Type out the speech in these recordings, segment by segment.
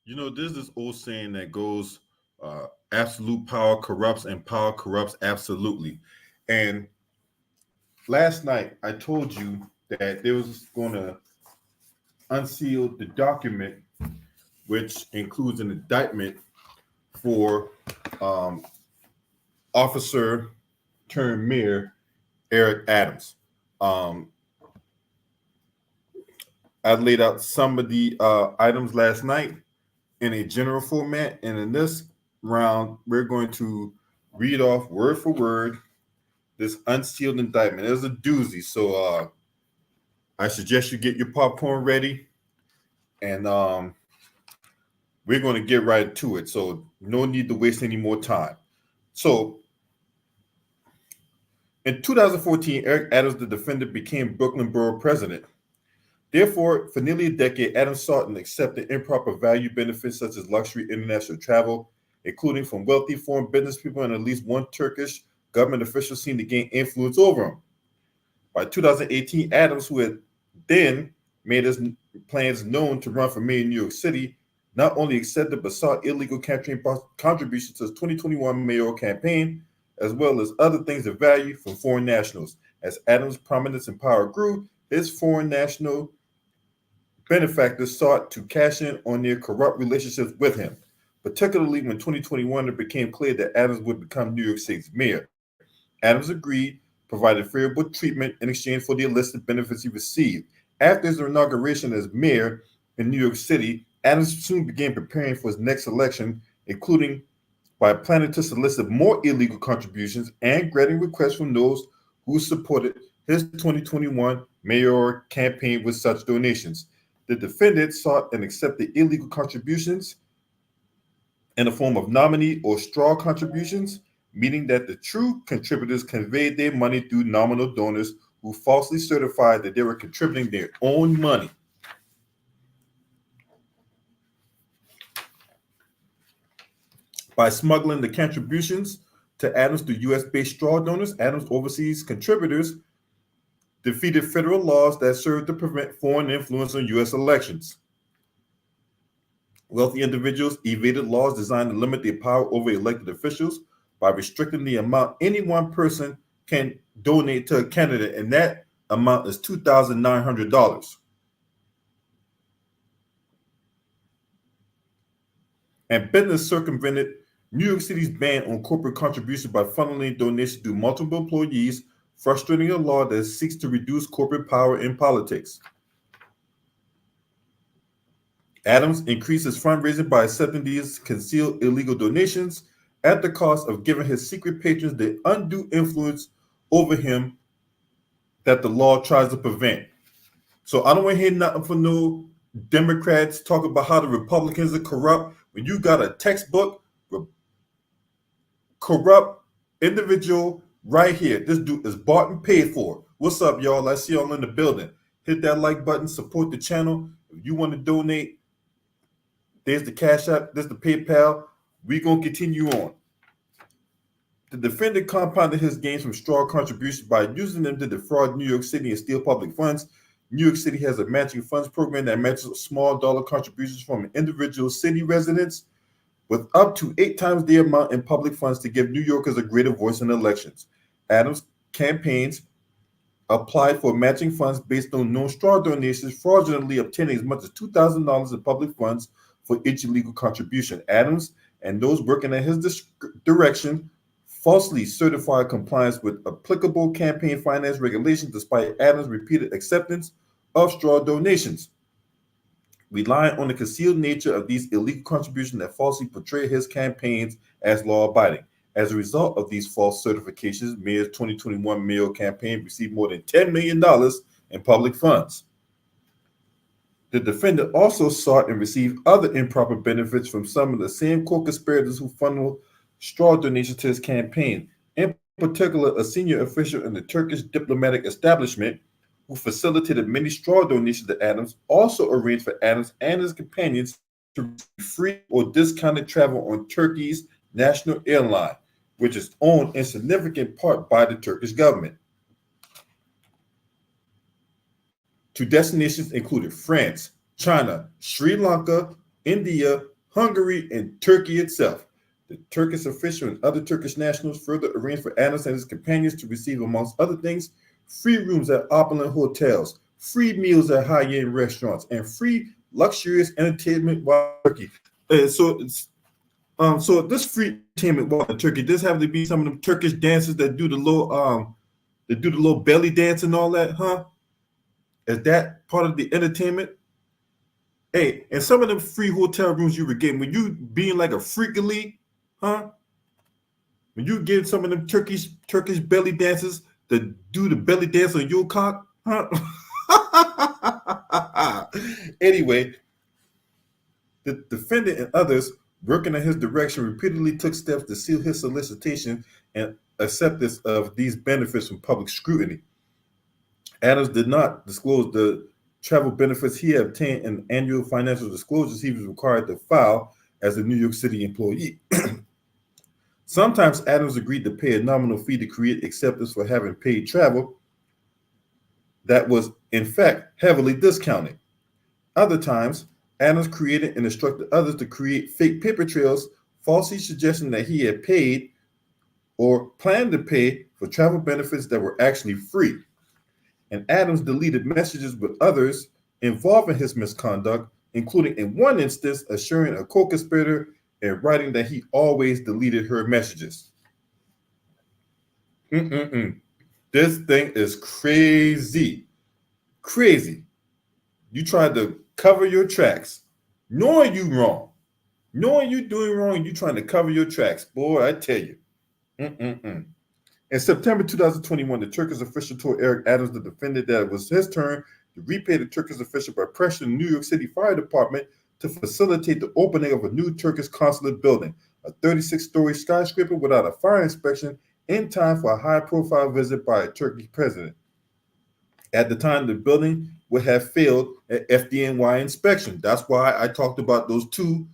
There's this old saying that goes, absolute power corrupts and power corrupts absolutely. And last night I told you that they was going to unseal the document, which includes an indictment for um, officer turned mayor Eric Adams. Um, I laid out some of the items last night in a general format, and in this round, we're going to read off word for word this unsealed indictment. It's a doozy, so I suggest you get your popcorn ready, and we're going to get right to it. So no need to waste any more time. So in 2014, Eric Adams, the defendant, became Brooklyn Borough president. Therefore, for nearly a decade, Adams sought and accepted improper value benefits such as luxury international travel, including from wealthy foreign business people and at least one Turkish government official seen to gain influence over him. By 2018, Adams, who had then made his plans known to run for mayor in New York City, not only accepted but sought illegal campaign contributions to his 2021 mayoral campaign, as well as other things of value from foreign nationals. As Adams' prominence and power grew, his foreign national benefactors sought to cash in on their corrupt relationships with him, particularly when 2021 it became clear that Adams would become New York City's mayor. Adams agreed, provided favorable treatment in exchange for the illicit benefits he received. After his inauguration as mayor in New York City, Adams soon began preparing for his next election, including by planning to solicit more illegal contributions and granting requests from those who supported his 2021 mayoral campaign with such donations. The defendant sought and accepted illegal contributions in the form of nominee or straw contributions, meaning that the true contributors conveyed their money through nominal donors who falsely certified that they were contributing their own money. By smuggling the contributions to Adams through U.S.-based straw donors, Adams' overseas contributors defeated federal laws that served to prevent foreign influence on U.S. elections. Wealthy individuals evaded laws designed to limit their power over elected officials by restricting the amount any one person can donate to a candidate, and that amount is $2,900. And business circumvented New York City's ban on corporate contributions by funneling donations to multiple employees, frustrating a law that seeks to reduce corporate power in politics. Adams increased his fundraising by accepting these concealed illegal donations at the cost of giving his secret patrons the undue influence over him that the law tries to prevent. So I don't want to hear nothing from no Democrats talking about how the Republicans are corrupt when you got a textbook corrupt individual right here. This dude is bought and paid for. What's up, y'all? I see y'all in the building. Hit that like button, support the channel. If you want to donate, there's the Cash App, there's the PayPal. We're going to continue on. The defendant compounded his gains from straw contributions by using them to defraud New York City and steal public funds. New York City has a matching funds program that matches small dollar contributions from individual city residents with up to 8 times the amount in public funds to give New Yorkers a greater voice in elections. Adams' campaigns applied for matching funds based on known straw donations, fraudulently obtaining as much as $2,000 in public funds for each illegal contribution. Adams and those working at his direction falsely certified compliance with applicable campaign finance regulations despite Adams' repeated acceptance of straw donations, relying on the concealed nature of these illegal contributions that falsely portray his campaigns as law-abiding. As a result of these false certifications, Mayor's 2021 mayoral campaign received more than $10 million in public funds. The defendant also sought and received other improper benefits from some of the same co-conspirators who funneled straw donations to his campaign. In particular, a senior official in the Turkish diplomatic establishment who facilitated many straw donations to Adams also arranged for Adams and his companions to receive free or discounted travel on Turkey's national airline, which is owned in significant part by the Turkish government, to destinations included France, China, Sri Lanka, India, Hungary, and Turkey itself. The Turkish official and other Turkish nationals further arranged for Adams and his companions to receive, amongst other things, free rooms at opulent hotels, free meals at high-end restaurants, and free luxurious entertainment while in Turkey. So this free entertainment while in Turkey, this have to be some of them Turkish dancers that do the little belly dance and all that, huh? Is that part of the entertainment? Hey, and some of them free hotel rooms you were getting when you being like a freakily, huh? When you get some of them Turkish belly dancers that do the belly dance on your cock, huh? Anyway, the defendant and others working in his direction repeatedly took steps to seal his solicitation and acceptance of these benefits from public scrutiny. Adams did not disclose the travel benefits he had obtained in annual financial disclosures he was required to file as a New York City employee. Sometimes Adams agreed to pay a nominal fee to create acceptance for having paid travel that was, in fact, heavily discounted. Other times, Adams created and instructed others to create fake paper trails, falsely suggesting that he had paid or planned to pay for travel benefits that were actually free. And Adams deleted messages with others involved in his misconduct, including in one instance assuring a co-conspirator and writing that he always deleted her messages. This thing is crazy. Crazy. You tried to cover your tracks, knowing you wrong. Knowing you doing wrong, you trying to cover your tracks. Boy, I tell you. In September 2021, the Turkish official told Eric Adams, the defendant, that it was his turn to repay the Turkish official by pressuring the New York City Fire Department to facilitate the opening of a new Turkish consulate building, a 36-story skyscraper without a fire inspection, in time for a high-profile visit by a Turkish president. At the time, the building would have failed an FDNY inspection. That's why I talked about those two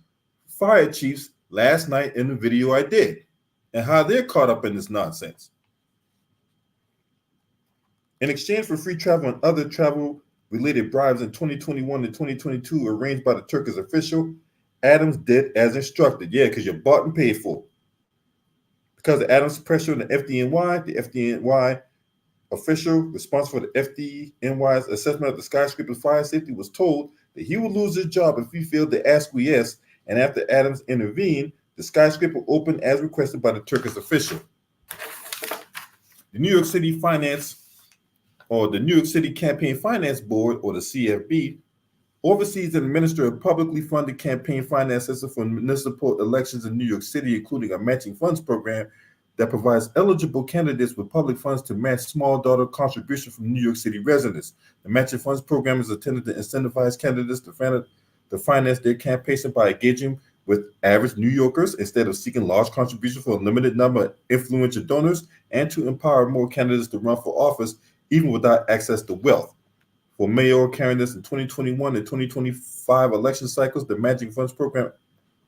fire chiefs last night in the video I did and how they're caught up in this nonsense. In exchange for free travel and other travel-related bribes in 2021 and 2022 arranged by the Turkish official, Adams did as instructed. Yeah, because you're bought and paid for. Because of Adams' pressure on the FDNY official responsible for the FDNY's assessment of the skyscraper's fire safety was told that he would lose his job if he failed to acquiesce, and after Adams intervened, the skyscraper opened as requested by the Turkish official. The New York City Campaign Finance Board, or the CFB, oversees and administers a publicly funded campaign finance system for municipal elections in New York City, including a matching funds program that provides eligible candidates with public funds to match small dollar contributions from New York City residents. The matching funds program is intended to incentivize candidates to finance their campaigns by engaging with average New Yorkers instead of seeking large contributions for a limited number of influential donors, and to empower more candidates to run for office even without access to wealth. For mayoral candidates in 2021 and 2025 election cycles, the matching funds program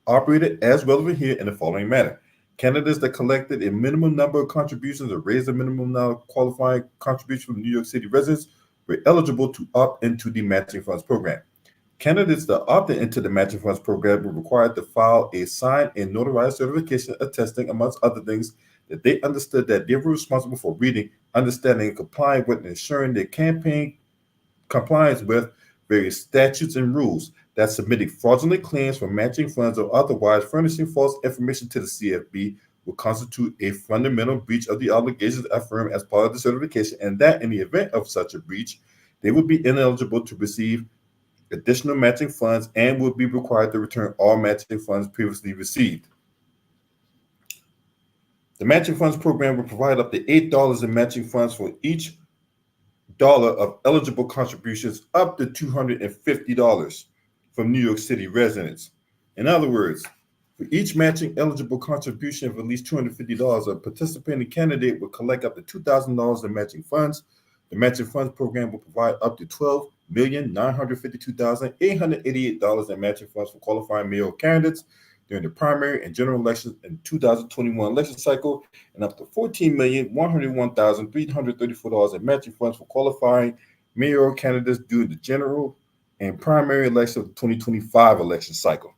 operated as relevant here in the following manner. Candidates that collected a minimum number of contributions or raised the minimum number of qualifying contributions from New York City residents were eligible to opt into the matching funds program. Candidates that opted into the matching funds program were required to file a signed and notarized certification attesting, amongst other things, that they understood that they were responsible for reading, understanding, and complying with and ensuring their campaign compliance with various statutes and rules, that submitting fraudulent claims for matching funds or otherwise furnishing false information to the CFB would constitute a fundamental breach of the obligations affirmed as part of the certification, and that in the event of such a breach, they would be ineligible to receive additional matching funds and would be required to return all matching funds previously received. The matching funds program will provide up to $8 in matching funds for each dollar of eligible contributions up to $250 from New York City residents. In other words, for each matching eligible contribution of at least $250, a participating candidate will collect up to $2,000 in matching funds. The matching funds program will provide up to $12,952,888 in matching funds for qualifying mayoral candidates during the primary and general elections in 2021 election cycle, and up to $14,101,334 in matching funds for qualifying mayoral candidates during the general and primary elections of the 2025 election cycle.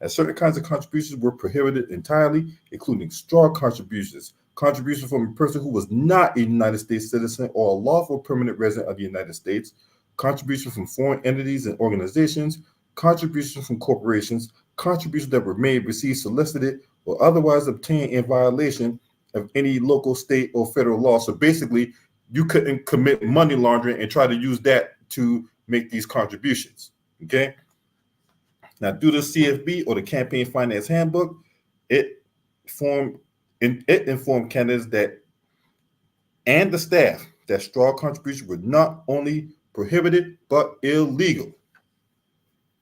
as certain kinds of contributions were prohibited entirely, including straw contributions, contributions from a person who was not a United States citizen or a lawful permanent resident of the United States, contributions from foreign entities and organizations, contributions from corporations, contributions that were made, received, solicited, or otherwise obtained in violation of any local, state, or federal law. So basically, you couldn't commit money laundering and try to use that to make these contributions. Okay. Now, through the CFB or the Campaign Finance Handbook, it informed candidates that and the staff that straw contributions were not only prohibited but illegal.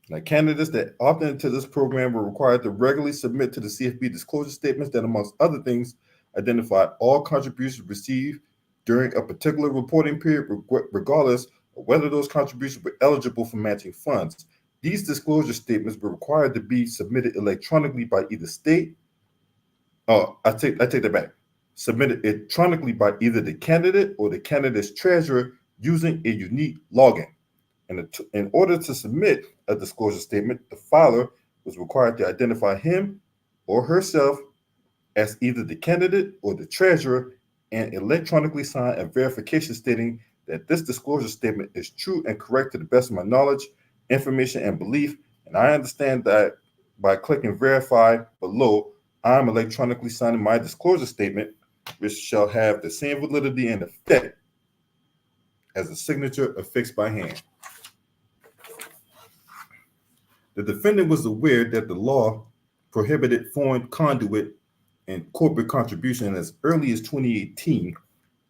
Now, candidates that opted into this program were required to regularly submit to the CFB disclosure statements that, amongst other things, identified all contributions received during a particular reporting period, regardless of whether those contributions were eligible for matching funds. These disclosure statements were required to be submitted electronically by either state. I take that back. Submitted electronically by either the candidate or the candidate's treasurer using a unique login. And in order to submit a disclosure statement, the filer was required to identify him or herself as either the candidate or the treasurer and electronically sign a verification stating that this disclosure statement is true and correct to the best of my knowledge, information, and belief. And I understand that by clicking verify below, I'm electronically signing my disclosure statement, which shall have the same validity and effect as a signature affixed by hand. The defendant was aware that the law prohibited foreign conduit and corporate contribution. As early as 2018,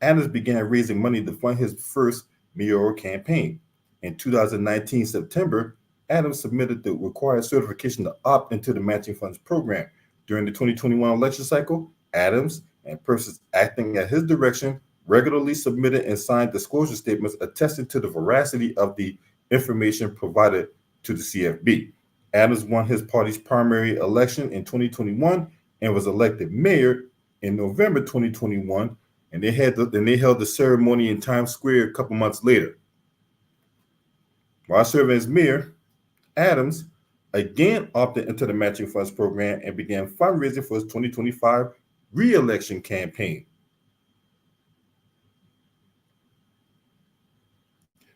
Adams began raising money to fund his first mayoral campaign. In 2019 September, Adams submitted the required certification to opt into the matching funds program. During the 2021 election cycle, Adams and persons acting at his direction regularly submitted and signed disclosure statements attesting to the veracity of the information provided to the CFB. Adams won his party's primary election in 2021 and was elected mayor in November 2021, and they held the ceremony in Times Square a couple months later. While serving as mayor, Adams again opted into the matching funds program and began fundraising for his 2025 re-election campaign.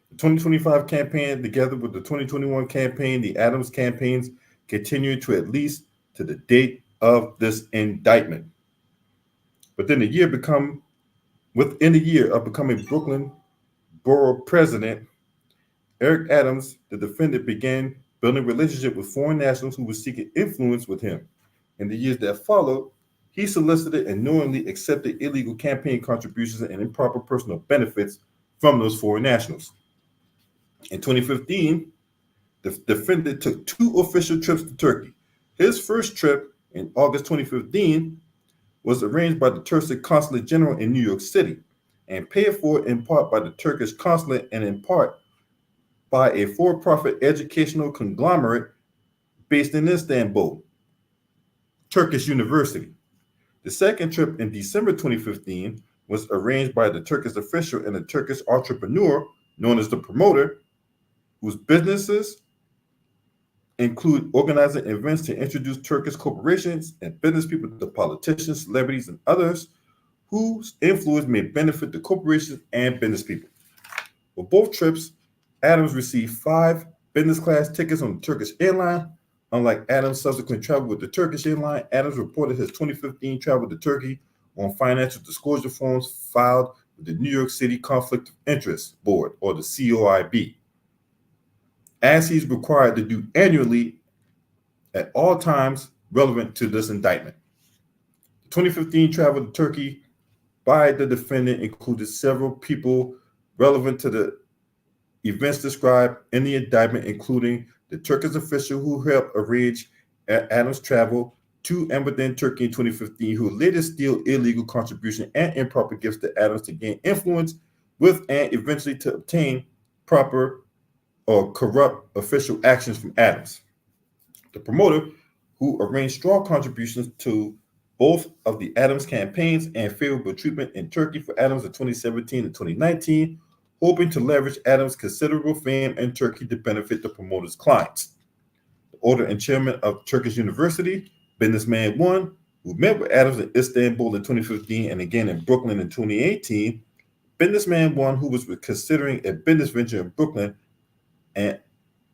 The 2025 campaign, together with the 2021 campaign, the Adams campaigns, continued to at least to the date of this indictment. Within a year of becoming Brooklyn Borough President, Eric Adams, the defendant, began building relationships with foreign nationals who were seeking influence with him. In the years that followed, he solicited and knowingly accepted illegal campaign contributions and improper personal benefits from those foreign nationals. In 2015, the defendant took 2 official trips to Turkey. His first trip in August 2015 was arranged by the Turkish Consulate General in New York City and paid for in part by the Turkish consulate and in part by a for-profit educational conglomerate based in Istanbul, Turkish University. The second trip in December 2015 was arranged by the Turkish official and a Turkish entrepreneur known as the promoter, whose businesses include organizing events to introduce Turkish corporations and business people to politicians, celebrities, and others whose influence may benefit the corporations and business people. For both trips, Adams received 5 business class tickets on the Turkish airline. Unlike Adams' subsequent travel with the Turkish airline, Adams reported his 2015 travel to Turkey on financial disclosure forms filed with the New York City Conflict of Interest Board, or the COIB, as he's required to do annually at all times relevant to this indictment. The 2015 travel to Turkey by the defendant included several people relevant to the events described in the indictment, including the Turkish official who helped arrange Adams' travel to and within Turkey in 2015, who later steal illegal contribution and improper gifts to Adams to gain influence with and eventually to obtain proper or corrupt official actions from Adams. The promoter who arranged straw contributions to both of the Adams campaigns and favorable treatment in Turkey for Adams in 2017 and 2019, hoping to leverage Adams' considerable fame in Turkey to benefit the promoter's clients. The owner and chairman of Turkish University, businessman 1, who met with Adams in Istanbul in 2015 and again in Brooklyn in 2018. Businessman 1, who was considering a business venture in Brooklyn and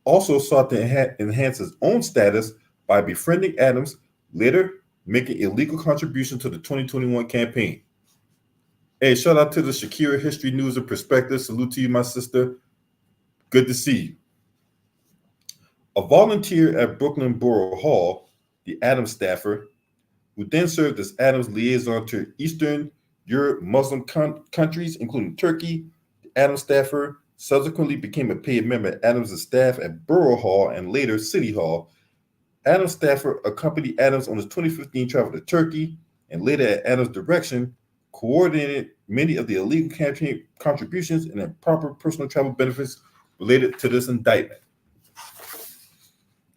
also sought to enhance his own status by befriending Adams, later making illegal contributions to the 2021 campaign. Hey, shout out to the Shakira History News and Perspective. Salute to you, my sister. Good to see you. A volunteer at Brooklyn Borough Hall, the Adams staffer, who then served as Adams' liaison to Eastern Europe Muslim countries, including Turkey. The Adams staffer subsequently became a paid member of Adams' staff at Borough Hall and later City Hall. Adams staffer accompanied Adams on his 2015 travel to Turkey and later at Adams' direction coordinated many of the illegal campaign contributions and improper personal travel benefits related to this indictment.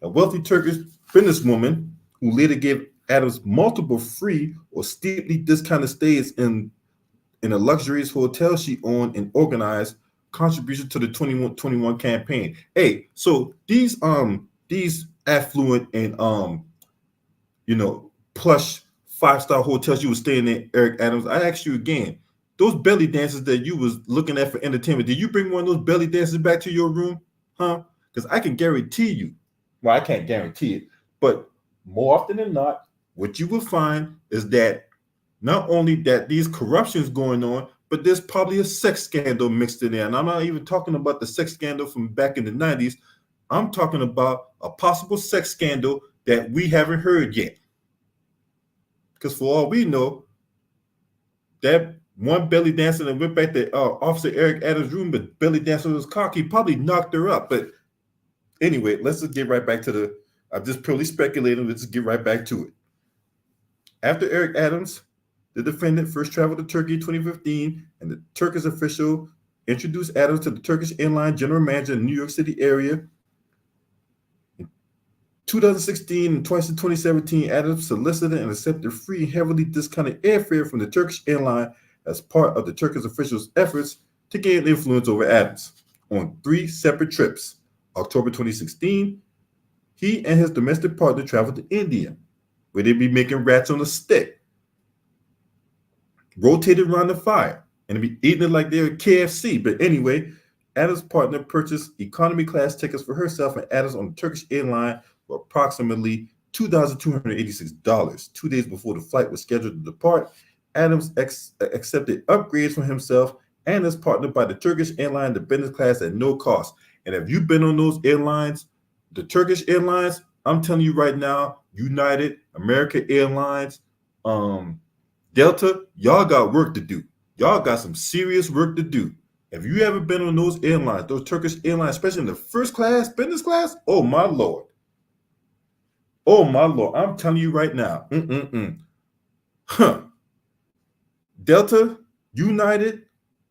A wealthy Turkish businesswoman who later gave Adams multiple free or steeply discounted stays in a luxurious hotel she owned and organized contributions to the 2021 campaign. Hey, so these affluent and plush 5-star hotels you were staying in, Eric Adams, I asked you again, those belly dances that you was looking at for entertainment, did you bring one of those belly dances back to your room? Huh? Because I can guarantee you, well, I can't guarantee it, but more often than not, what you will find is that not only that these corruptions going on, but there's probably a sex scandal mixed in there. And I'm not even talking about the sex scandal from back in the 90s. I'm talking about a possible sex scandal that we haven't heard yet. Because for all we know, that one belly dancer that went back to Officer Eric Adams' room, but belly dancer was cocky, probably knocked her up. But anyway, let's just get right back to I'm just purely speculating. Let's just get right back to it. After Eric Adams, the defendant, first traveled to Turkey in 2015, and the Turkish official introduced Adams to the Turkish airline general manager in the New York City area. In 2016 and twice in 2017, Adams solicited and accepted free, heavily discounted airfare from the Turkish airline as part of the Turkish officials' efforts to gain influence over Adams. On 3 separate trips, October 2016, he and his domestic partner traveled to India, where they'd be making rats on a stick, rotated around the fire, and be eating it like they were KFC. But anyway, Adams' partner purchased economy class tickets for herself and Adams on the Turkish airline for approximately $2,286. 2 days before the flight was scheduled to depart, Adams accepted upgrades for himself and his partner by the Turkish airline to business class at no cost. And if you've been on those airlines, the Turkish airlines, I'm telling you right now, United, American Airlines, Delta, y'all got work to do. Y'all got some serious work to do. If you haven't been on those airlines, those Turkish airlines, especially in the first class, business class, oh my Lord. Oh my Lord, I'm telling you right now. Delta, United,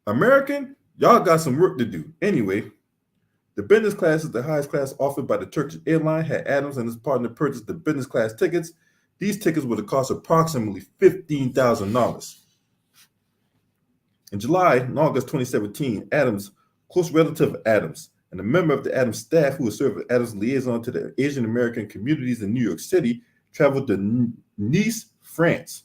American, y'all got some work to do. Anyway, the business class is the highest class offered by the Turkish airline. Had Adams and his partner purchased the business class tickets, these tickets would have cost approximately $15,000. In July and August 2017, Adams, close relative of Adams, and a member of the Adams staff who would serve as Adams' liaison to the Asian American communities in New York City, traveled to Nice, France,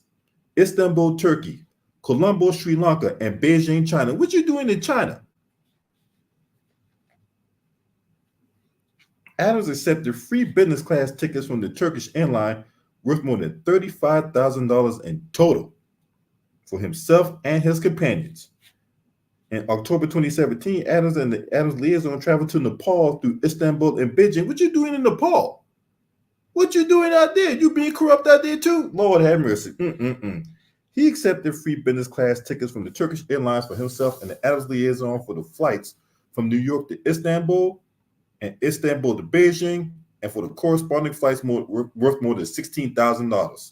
Istanbul, Turkey, Colombo, Sri Lanka, and Beijing, China. What you doing in China? Adams accepted free business class tickets from the Turkish airline worth more than $35,000 in total for himself and his companions. In October 2017, Adams and the Adams liaison traveled to Nepal through Istanbul and Beijing. What you doing in Nepal? What you doing out there? You being corrupt out there too? Lord have mercy. He accepted free business class tickets from the Turkish Airlines for himself and the Adams liaison for the flights from New York to Istanbul and Istanbul to Beijing, and for the corresponding flights worth more than $16,000.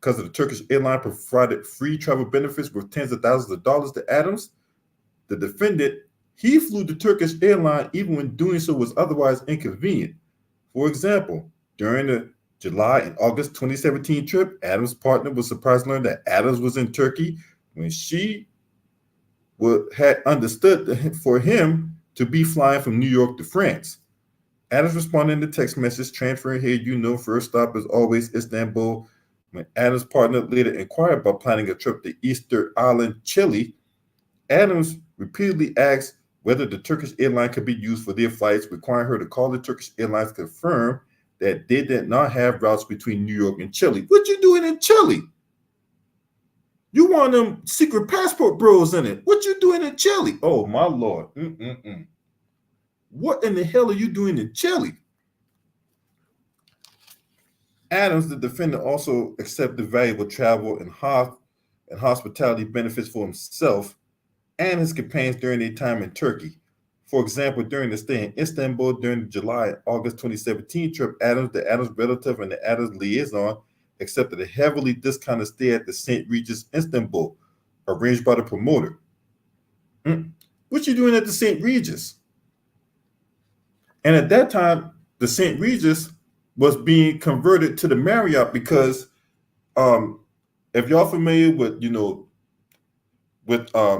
Because of the Turkish airline provided free travel benefits worth tens of thousands of dollars to Adams, the defendant, he flew the Turkish airline even when doing so was otherwise inconvenient. For example, during the July and August 2017 trip, Adams' partner was surprised to learn that Adams was in Turkey when she had understood for him to be flying from New York to France. Adams responded in the text message, transferring here, first stop is always Istanbul. When Adams' partner later inquired about planning a trip to Easter Island, Chile, Adams repeatedly asked whether the Turkish airline could be used for their flights, requiring her to call the Turkish Airlines to confirm that they did not have routes between New York and Chile. What you doing in Chile? You want them secret passport bros in it. What you doing in Chile? Oh, my Lord. What in the hell are you doing in Chile? Adams, the defendant, also accepted valuable travel and hospitality benefits for himself and his companions during their time in Turkey. For example, during the stay in Istanbul during the July and August 2017 trip, Adams, the Adams relative, and the Adams liaison accepted a heavily discounted stay at the St. Regis Istanbul, arranged by the promoter. What you doing at the St. Regis? And at that time, the St. Regis was being converted to the Marriott because if y'all familiar with,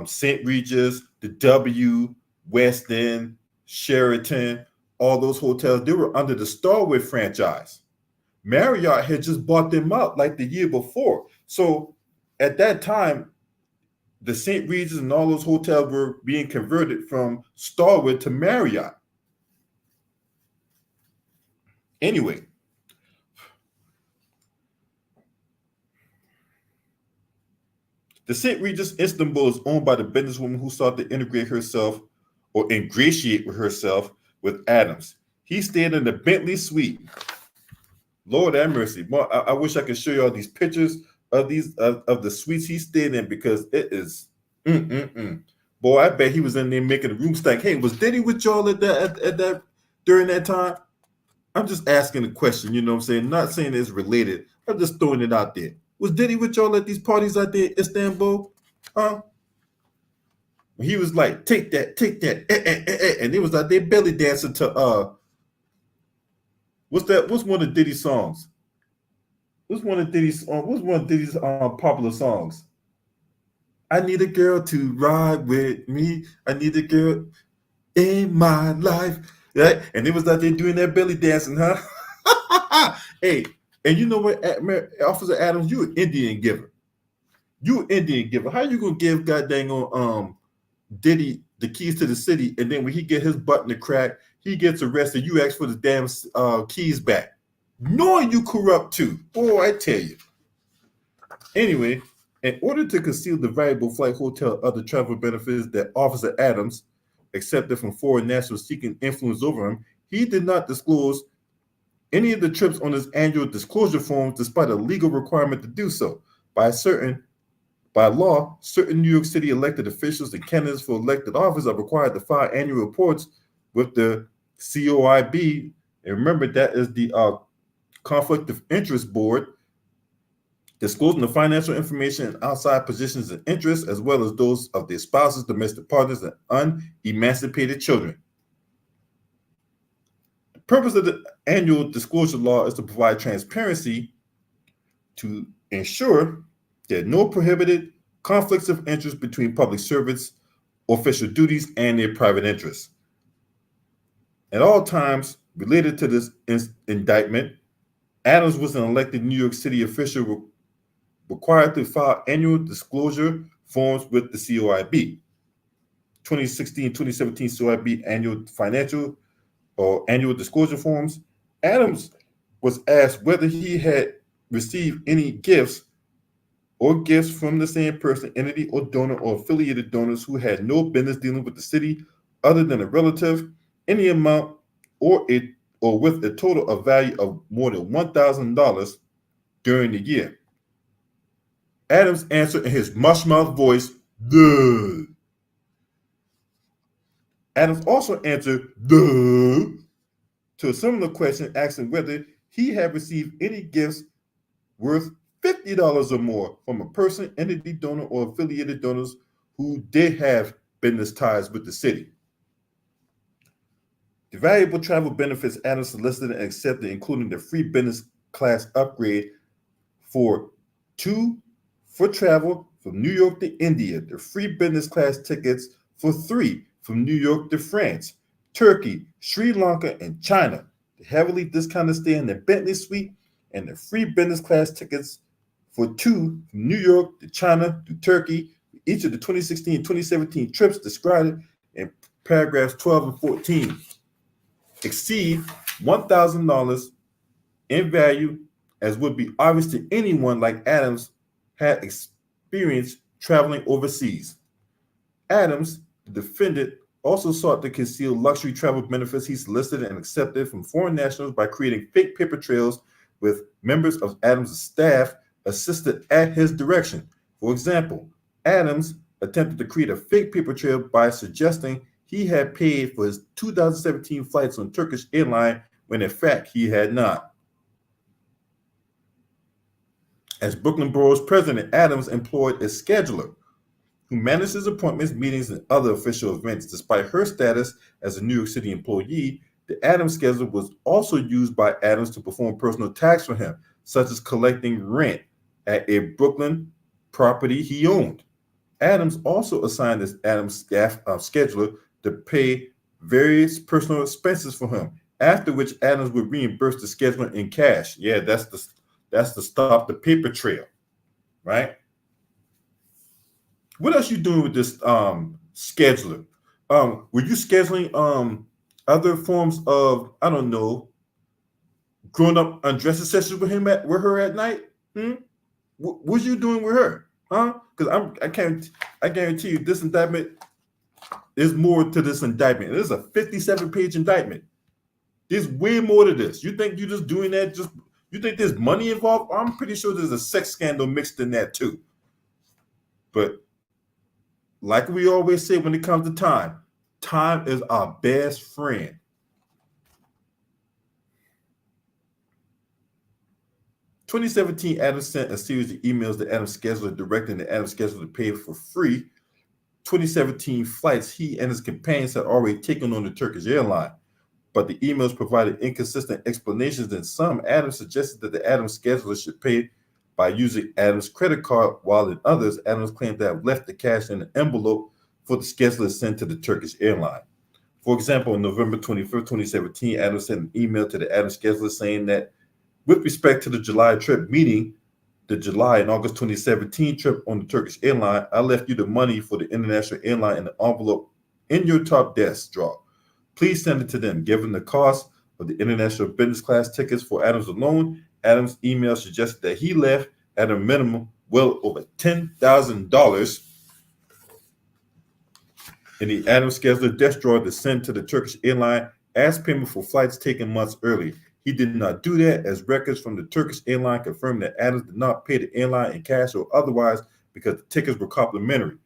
St. Regis, the W, West End, Sheraton, all those hotels, they were under the Starwood franchise. Marriott had just bought them out like the year before. So at that time, the St. Regis and all those hotels were being converted from Starwood to Marriott. Anyway, the St. Regis Istanbul is owned by the businesswoman who sought to integrate herself or ingratiate with herself with Adams. He stayed in the Bentley suite. Lord have mercy. I wish I could show you all these pictures of the suites he stayed in because it is Boy, I bet he was in there making the room stank. Hey, was Diddy with y'all at that during that time? I'm just asking a question, you know what I'm saying? Not saying it's related. I'm just throwing it out there. Was Diddy with y'all at these parties out there in Istanbul? He was like, take that, and they was out there belly dancing to what's one of Diddy's songs? What's one of Diddy's popular songs? I need a girl to ride with me. I need a girl in my life. Right? And they was out there doing that belly dancing, huh? Hey, and you know what, Officer Adams, you an Indian giver. You an Indian giver. How you gonna give goddamn on Diddy the keys to the city, and then when he get his button to crack, he gets arrested. You ask for the damn keys back, knowing you corrupt too. Boy, I tell you. Anyway, in order to conceal the valuable flight, hotel, other travel benefits that Officer Adams accepted from foreign nationals seeking influence over him, he did not disclose any of the trips on his annual disclosure forms, despite a legal requirement to do so. By law, certain New York City elected officials and candidates for elected office are required to file annual reports with the COIB. And remember, that is the Conflict of Interest Board, disclosing the financial information and outside positions and interests, as well as those of their spouses, domestic partners, and unemancipated children. The purpose of the annual disclosure law is to provide transparency to ensure there are no prohibited conflicts of interest between public servants, official duties, and their private interests. At all times related to this indictment, Adams was an elected New York City official required to file annual disclosure forms with the COIB. 2016-2017 COIB annual financial or annual disclosure forms. Adams was asked whether he had received any gifts from the same person, entity, or donor or affiliated donors who had no business dealing with the city other than a relative, any amount or with a total of value of more than $1,000 during the year. Adams answered in his mush-mouth voice, duh. Adams also answered, duh, to a similar question asking whether he had received any gifts worth $50 or more from a person, entity, donor, or affiliated donors who did have business ties with the city. The valuable travel benefits Adams solicited and accepted, including the free business class upgrade for travel from New York to India, the free business class tickets for 3 from New York to France, Turkey, Sri Lanka, and China. The heavily discounted stay in the Bentley suite and the free business class tickets for two from New York to China to Turkey. Each of the 2016 and 2017 trips described in paragraphs 12 and 14 exceed $1,000 in value, as would be obvious to anyone like Adams had experience traveling overseas. Adams, the defendant, also sought to conceal luxury travel benefits he solicited and accepted from foreign nationals by creating fake paper trails with members of Adams' staff assisted at his direction. For example, Adams attempted to create a fake paper trail by suggesting he had paid for his 2017 flights on Turkish Airlines when in fact he had not. As Brooklyn Borough's president, Adams employed a scheduler who managed his appointments, meetings, and other official events. Despite her status as a New York City employee, the Adams scheduler was also used by Adams to perform personal tasks for him, such as collecting rent at a Brooklyn property he owned. Adams also assigned this Adams staff scheduler to pay various personal expenses for him, after which Adams would reimburse the scheduler in cash. Yeah, that's to stop the paper trail, right? What else you doing with this scheduler? Were you scheduling other forms of, I don't know, grown-up undressing sessions with her at night? What was you doing with her? Huh? Because I guarantee you this indictment is more to this indictment. It is a 57-page indictment. There's way more to this. You think you're just doing that you think there's money involved? I'm pretty sure there's a sex scandal mixed in that too. But like we always say when it comes to time is our best friend. In 2017, Adams sent a series of emails to Adams' scheduler directing the Adams scheduler to pay for free 2017 flights he and his companions had already taken on the Turkish airline. But the emails provided inconsistent explanations. In some, Adams suggested that the Adams scheduler should pay by using Adams' credit card, while in others, Adams claimed to have left the cash in an envelope for the scheduler to send to the Turkish airline. For example, on November 25th, 2017, Adams sent an email to the Adams scheduler saying that with respect to the July trip, meaning the July and August 2017 trip on the Turkish airline, I left you the money for the international airline in the envelope in your top desk drawer. Please send it to them. Given the cost of the international business class tickets for Adams alone, Adams' email suggested that he left at a minimum well over $10,000 in the Adams scheduler desk drawer to send to the Turkish airline as payment for flights taken months earlier. He did not do that, as records from the Turkish airline confirmed that Adams did not pay the airline in cash or otherwise because the tickets were complimentary.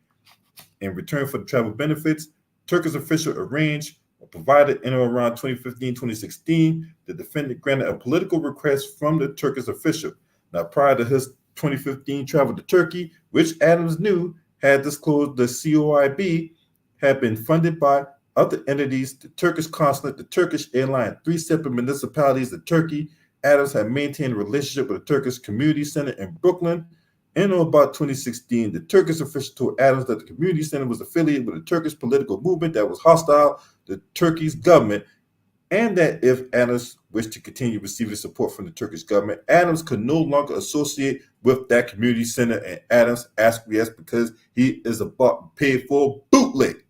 In return for the travel benefits, Turkish officials arranged or provided in or around 2015-2016, the defendant granted a political request from the Turkish official. Now, prior to his 2015 travel to Turkey, which Adams knew had disclosed the COIB had been funded by other entities, the Turkish consulate, the Turkish airline, 3 separate municipalities of Turkey. Adams had maintained a relationship with the Turkish Community Center in Brooklyn. In or about 2016, the Turkish official told Adams that the community center was affiliated with a Turkish political movement that was hostile to Turkey's government, and that if Adams wished to continue receiving support from the Turkish government, Adams could no longer associate with that community center, and Adams acquiesced because he is about paid for bootleg.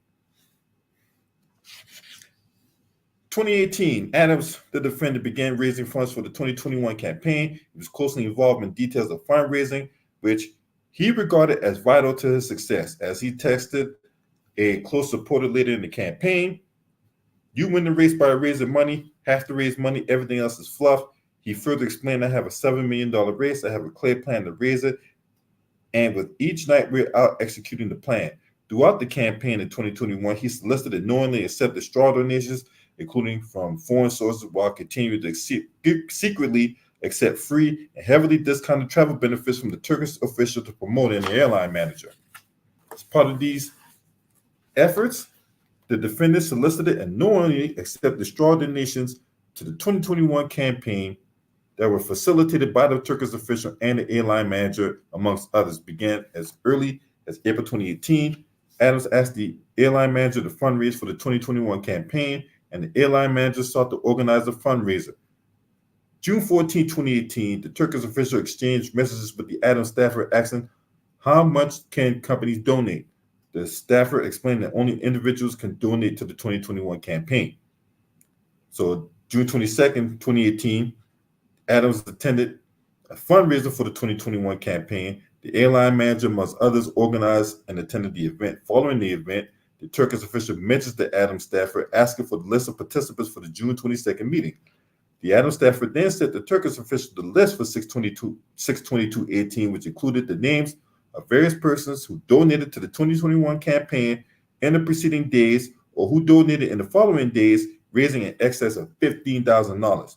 2018, Adams, the defendant, began raising funds for the 2021 campaign. He was closely involved in details of fundraising, which he regarded as vital to his success. As he texted a close supporter later in the campaign, "You win the race by raising money, have to raise money, everything else is fluff." He further explained, "I have a $7 million race, I have a clear plan to raise it, and with each night we're out executing the plan." Throughout the campaign in 2021, he solicited knowingly accepted straw donations, including from foreign sources, while continuing to secretly accept free and heavily discounted travel benefits from the Turkish official to promote an airline manager. As part of these efforts, the defendant solicited and knowingly accepted straw donations to the 2021 campaign that were facilitated by the Turkish official and the airline manager, amongst others. Began as early as April 2018. Adams asked the airline manager to fundraise for the 2021 campaign. and the airline manager sought to organize a fundraiser. June 14, 2018, the Turkish official exchanged messages with the Adam staffer asking how much can companies donate. The staffer explained that only individuals can donate to the 2021 campaign. So June 22nd, 2018, Adams attended a fundraiser for the 2021 campaign. The airline manager, amongst others, organized and attended the event. Following the event, the Turkish official mentions the Adams staffer, asking for the list of participants for the June 22nd meeting. The Adams staffer then sent the Turkish official the list for 6/22/18, which included the names of various persons who donated to the 2021 campaign in the preceding days or who donated in the following days, raising in excess of $15,000.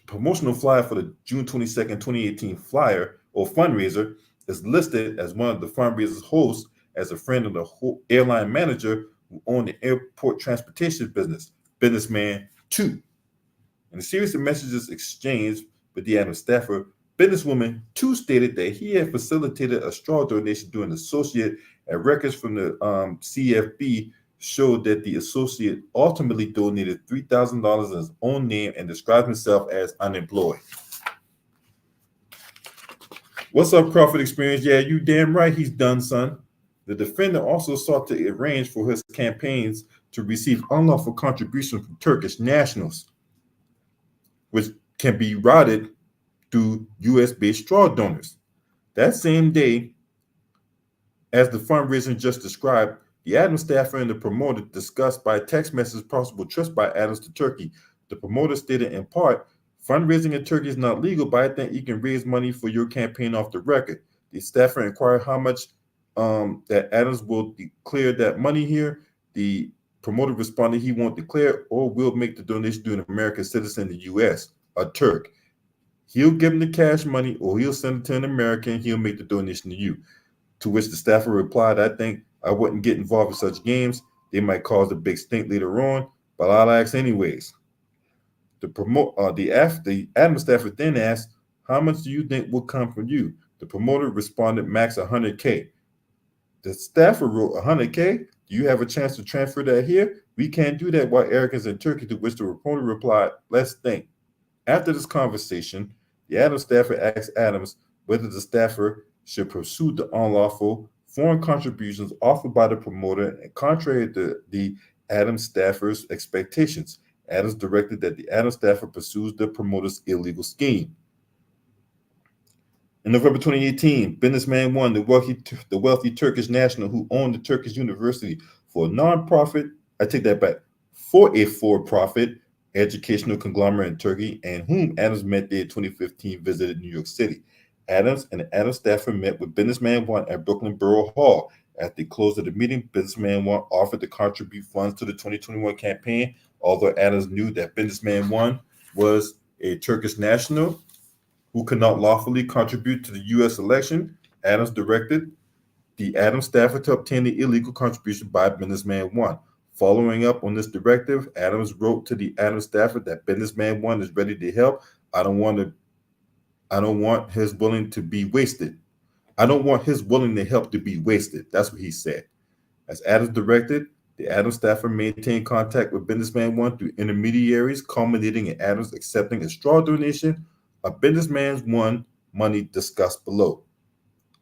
Promotional flyer for the June 22nd, 2018 flyer or fundraiser is listed as one of the fundraiser's hosts as a friend of the airline manager who owned the airport transportation business, Businessman 2. In a series of messages exchanged with the Adams staffer, businesswoman 2 stated that he had facilitated a straw donation to an associate, and records from the CFB showed that the associate ultimately donated $3,000 in his own name and described himself as unemployed. What's up, Crawford Experience? Yeah, you damn right he's done, son. The defendant also sought to arrange for his campaigns to receive unlawful contributions from Turkish nationals, which can be routed through U.S.-based straw donors. That same day, as the fundraising just described, the Adams staffer and the promoter discussed by text message possible trips by Adams to Turkey. The promoter stated in part, fundraising in Turkey is not legal, but I think you can raise money for your campaign off the record. The staffer inquired how much that Adams will declare that money here. The promoter responded he won't declare or will make the donation to an American citizen in the U.S., a Turk. He'll give him the cash money or he'll send it to an American. He'll make the donation to you. To which the staffer replied, I think I wouldn't get involved in such games. They might cause a big stink later on, but I'll ask anyways. The Adams staffer then asked, how much do you think will come from you? The promoter responded, max 100K. The staffer wrote, 100K? Do you have a chance to transfer that here? We can't do that while Eric is in Turkey, to which the promoter replied, let's think. After this conversation, the Adams staffer asked Adams whether the staffer should pursue the unlawful foreign contributions offered by the promoter, and contrary to the Adams staffer's expectations, Adams directed that the Adams staffer pursues the promoter's illegal scheme. In November 2018, Businessman 1, the wealthy Turkish national who owned the Turkish university for a for-profit educational conglomerate in Turkey, and whom Adams met there in 2015, visited New York City. Adams and the Adams staffer met with Businessman 1 at Brooklyn Borough Hall. At the close of the meeting, Businessman 1 offered to contribute funds to the 2021 campaign, although Adams knew that Businessman 1 was a Turkish national who could not lawfully contribute to the U.S. election. Adams directed the Adams staffer to obtain the illegal contribution by Businessman 1. Following up on this directive, Adams wrote to the Adams staffer that Businessman 1 is ready to help. I don't want his willing to be wasted. I don't want his willing to help to be wasted. That's what he said. As Adams directed, the Adams staffer maintained contact with Businessman 1 through intermediaries, culminating in Adams accepting a straw donation of Businessman 1 money discussed below.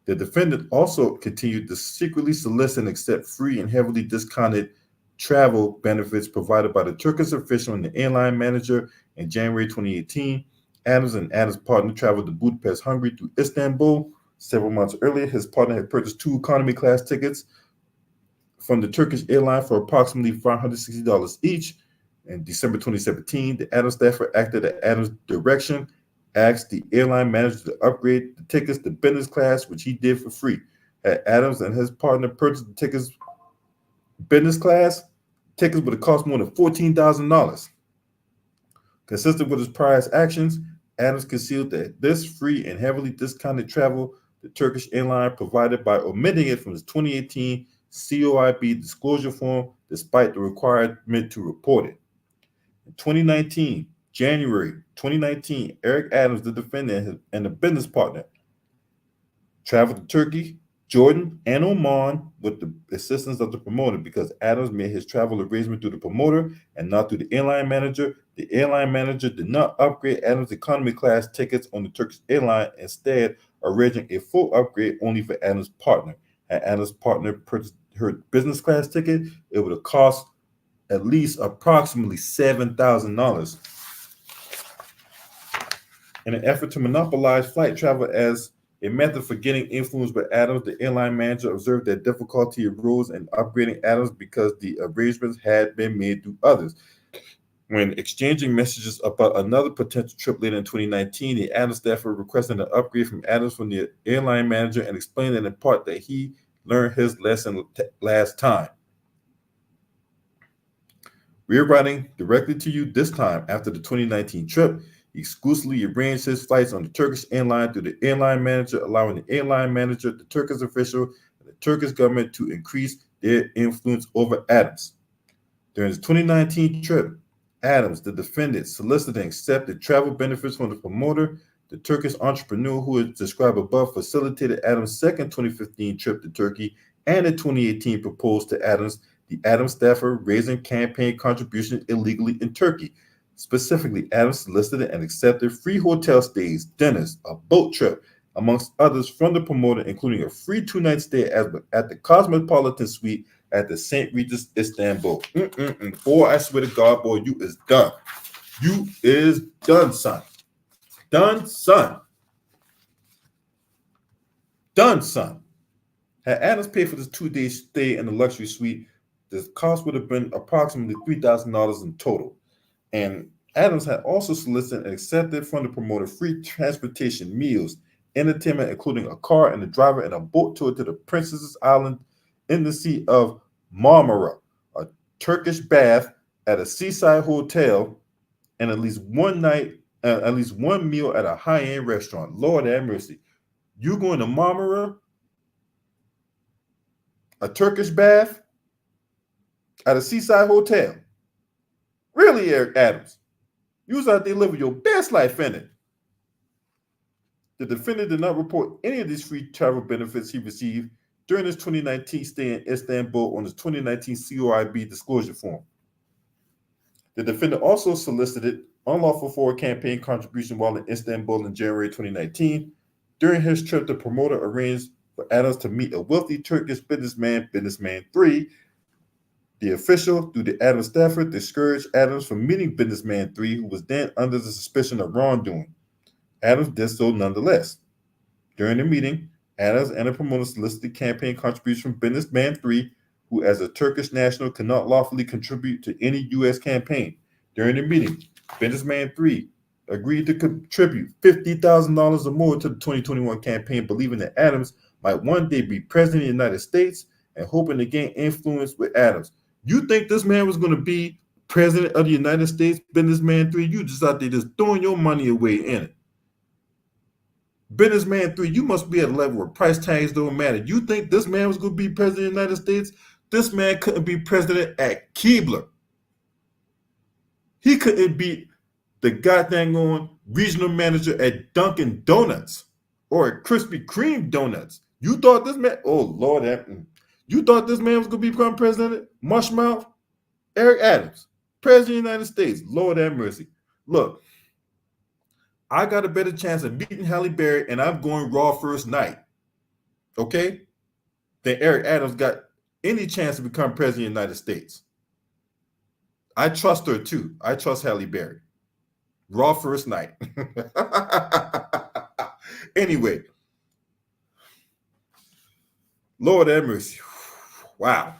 The defendant also continued to secretly solicit and accept free and heavily discounted travel benefits provided by the Turkish official and the airline manager. In January 2018, Adams and Adams' partner traveled to Budapest, Hungary through Istanbul. Several months earlier, his partner had purchased 2 economy class tickets from the Turkish airline for approximately $560 each. In December 2017, the Adams staffer acted at Adams' direction, asked the airline manager to upgrade the tickets to business class, which he did for free. Had Adams and his partner purchased the tickets business class, tickets would have cost more than $14,000. Consistent with his prior actions, Adams concealed that this free and heavily discounted travel the Turkish airline provided by omitting it from his 2018 COIB disclosure form, despite the requirement to report it. In January 2019, Eric Adams, the defendant, and a business partner traveled to Turkey Jordan and Oman with the assistance of the promoter, because Adams made his travel arrangement through the promoter and not through the airline manager. The airline manager did not upgrade Adams' economy class tickets on the Turkish airline, instead arranging a full upgrade only for Adams' partner. Had Adams' partner purchased her business class ticket, it would have cost at least approximately $7,000. In an effort to monopolize flight travel as a method for getting influence with Adams, the airline manager observed that difficulty arose in upgrading Adams because the arrangements had been made through others. When exchanging messages about another potential trip later in 2019, the Adams staffer requested an upgrade from Adams from the airline manager and explained in part that he learned his lesson last time. We're writing directly to you this time after the 2019 trip. He exclusively arranged his flights on the Turkish airline through the airline manager, allowing the airline manager, the Turkish official, and the Turkish government to increase their influence over Adams. During his 2019 trip, Adams, the defendant, solicited and accepted travel benefits from the promoter. The Turkish entrepreneur who is described above facilitated Adams' second 2015 trip to Turkey, and in 2018 proposed to Adams, the Adams staffer, raising campaign contributions illegally in Turkey. Specifically, Adams solicited and accepted free hotel stays, dinners, a boat trip, amongst others from the promoter, including a free 2-night stay at the Cosmopolitan Suite at the St. Regis, Istanbul. Boy, I swear to God, boy, you is done. You is done, son. Done, son. Done, son. Had Adams paid for this 2-day stay in the luxury suite, the cost would have been approximately $3,000 in total. And Adams had also solicited and accepted from the promoter free transportation, meals, entertainment, including a car and a driver, and a boat tour to the Princess Island in the Sea of Marmara, a Turkish bath at a seaside hotel, and at least one meal at a high-end restaurant. Lord have mercy. You going to Marmara, a Turkish bath at a seaside hotel? Really, Eric Adams? You was out there living your best life in it. The defendant did not report any of these free travel benefits he received during his 2019 stay in Istanbul on his 2019 COIB disclosure form. The defendant also solicited unlawful foreign campaign contribution while in Istanbul in January 2019. During his trip, the promoter arranged for Adams to meet a wealthy Turkish businessman, Businessman 3. The official, through the Adams staffer, discouraged Adams from meeting Businessman 3, who was then under the suspicion of wrongdoing. Adams did so nonetheless. During the meeting, Adams and the promoter solicited campaign contributions from Businessman 3, who as a Turkish national cannot lawfully contribute to any U.S. campaign. During the meeting, Businessman 3 agreed to contribute $50,000 or more to the 2021 campaign, believing that Adams might one day be president of the United States and hoping to gain influence with Adams. You think this man was going to be president of the United States, Businessman 3? You just out there just throwing your money away in it. Businessman 3, you must be at a level where price tags don't matter. You think this man was going to be president of the United States? This man couldn't be president at Keebler. He couldn't be the goddamn on regional manager at Dunkin' Donuts or at Krispy Kreme Donuts. You thought this man, oh Lord, you thought this man was going to become president? Mushmouth? Eric Adams, president of the United States. Lord have mercy. Look, I got a better chance of beating Halle Berry, and I'm going Raw first night, okay, than Eric Adams got any chance to become president of the United States. I trust her too. I trust Halle Berry. Raw first night. Anyway, Lord have mercy. Wow.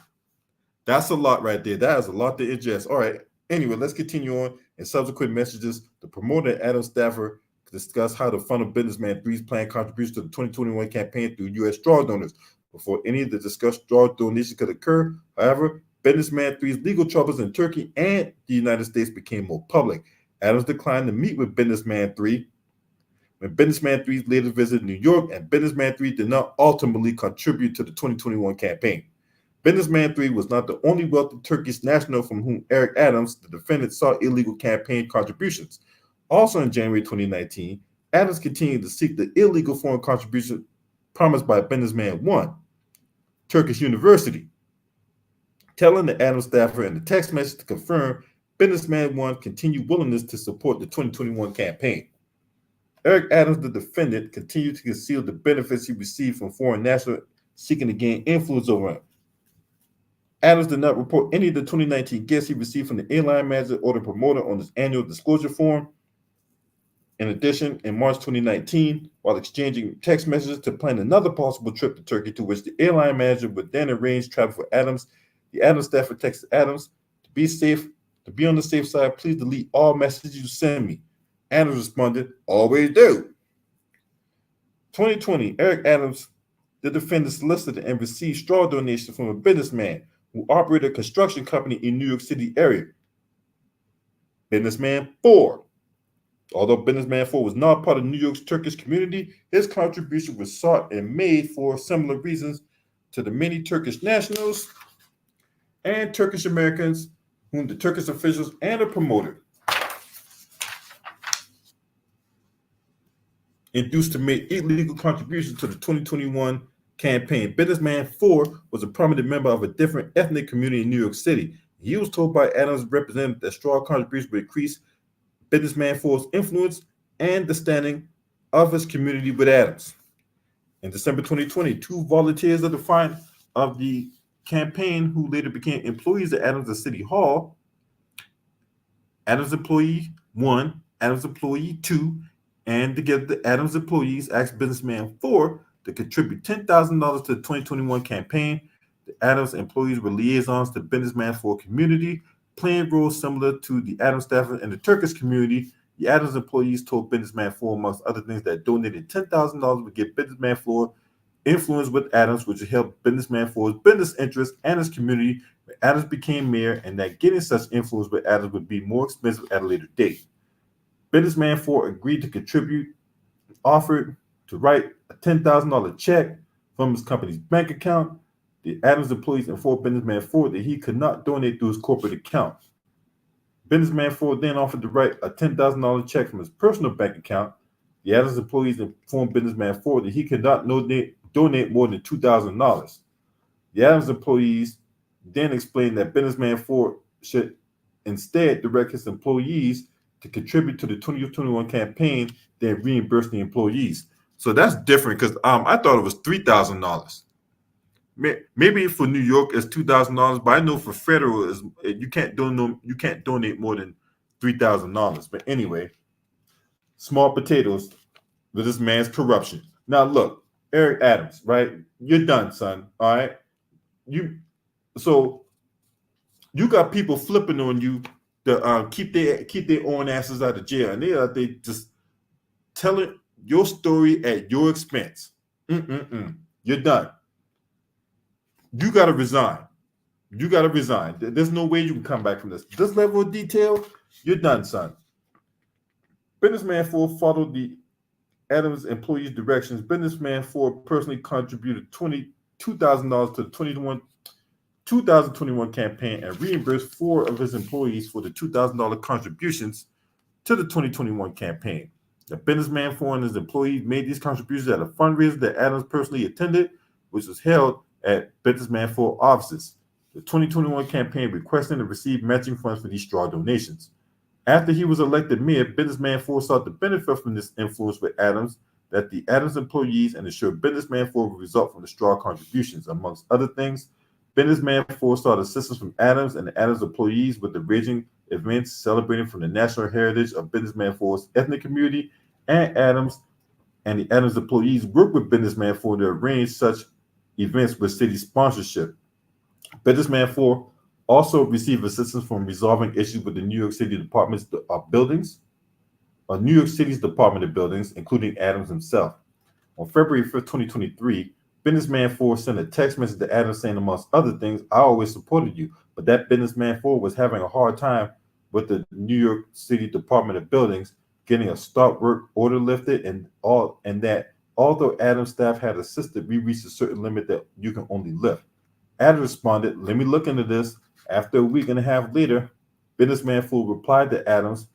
That's a lot right there. That is a lot to ingest. All right. Anyway, let's continue on. In subsequent messages, the promoter and Adams staffer discussed how to funnel Businessman 3's planned contributions to the 2021 campaign through U.S. straw donors. Before any of the discussed straw donations could occur, however, Businessman 3's legal troubles in Turkey and the United States became more public. Adams declined to meet with Businessman 3 when Businessman 3 later visited New York, and Businessman 3 did not ultimately contribute to the 2021 campaign. Businessman 3 was not the only wealthy Turkish national from whom Eric Adams, the defendant, sought illegal campaign contributions. Also in January 2019, Adams continued to seek the illegal foreign contribution promised by businessman 1, Turkish University, telling the Adams staffer in the text message to confirm businessman 1 continued willingness to support the 2021 campaign. Eric Adams, the defendant, continued to conceal the benefits he received from foreign nationals seeking to gain influence over him. Adams did not report any of the 2019 gifts he received from the airline manager or the promoter on his annual disclosure form. In addition, in March 2019, while exchanging text messages to plan another possible trip to Turkey to which the airline manager would then arrange travel for Adams, the Adams staffer texted Adams, "To be safe, to be on the safe side, please delete all messages you send me." Adams responded, "Always do." 2020, Eric Adams, the defendant, solicited and received straw donations from a businessman who operated a construction company in New York City area. Businessman 4. Although businessman 4 was not part of New York's Turkish community, his contribution was sought and made for similar reasons to the many Turkish nationals and Turkish Americans whom the Turkish officials and the promoter induced to make illegal contributions to the 2021 campaign. Businessman 4 was a prominent member of a different ethnic community in New York City. He was told by Adams' representative that straw contributions would increase businessman 4's influence and the standing of his community with Adams. In December 2020, 2 volunteers of the campaign who later became employees at Adams at City Hall, Adams employee 1, Adams employee 2, and together the Adams employees asked businessman 4 to contribute $10,000 to the 2021 campaign. The Adams employees were liaisons to businessman 4 community, playing roles similar to the Adams staffer in the Turkish community. The Adams employees told businessman 4, amongst other things, that donated $10,000 would give businessman 4 influence with Adams, which would help businessman 4's business interests and his community when Adams became mayor, and that getting such influence with Adams would be more expensive at a later date. Businessman 4 agreed to contribute, offered to write a $10,000 check from his company's bank account. The Adams employees informed businessman 4 that he could not donate through his corporate account. Businessman 4 then offered to write a $10,000 check from his personal bank account. The Adams employees informed businessman 4 that he could not donate more than $2,000. The Adams employees then explained that businessman 4 should instead direct his employees to contribute to the 2021 campaign, then reimburse the employees. So that's different, because I thought it was $3,000. Maybe for New York it's $2,000, but I know for federal is you can't donate more than $3,000. But anyway, small potatoes with this man's corruption. Now look, Eric Adams, right? You're done, son. All right. You got people flipping on you to keep their own asses out of jail, and they just telling your story at your expense. You're done. You got to resign. There's no way you can come back from this. This level of detail, you're done, son. Businessman 4 followed the Adams employees' directions. Businessman 4 personally contributed $22,000 to the 2021 campaign and reimbursed 4 of his employees for the $2,000 contributions to the 2021 campaign. The businessman 4 and his employees made these contributions at a fundraiser that Adams personally attended, which was held at businessman 4 offices. The 2021 campaign requested and received matching funds for these straw donations. After he was elected mayor, businessman 4 sought to benefit from this influence with Adams, that the Adams employees and assured businessman 4 would result from the straw contributions. Amongst other things, businessman 4 sought assistance from Adams and the Adams employees with the raging events celebrating from the national heritage of businessman 4's ethnic community, and Adams and the Adams employees worked with businessman 4 to arrange such events with city sponsorship. Businessman 4 also received assistance from resolving issues with the New York City Department of Buildings, or New York City's Department of Buildings, including Adams himself. On February 5th, 2023, businessman 4 sent a text message to Adams saying, amongst other things, "I always supported you," but that businessman 4 was having a hard time with the New York City Department of Buildings getting a stop work order lifted, and that although Adams' staff had assisted, we reached a certain limit that you can only lift. Adams responded, "Let me look into this." After a week and a half later, businessman 4 replied to Adams,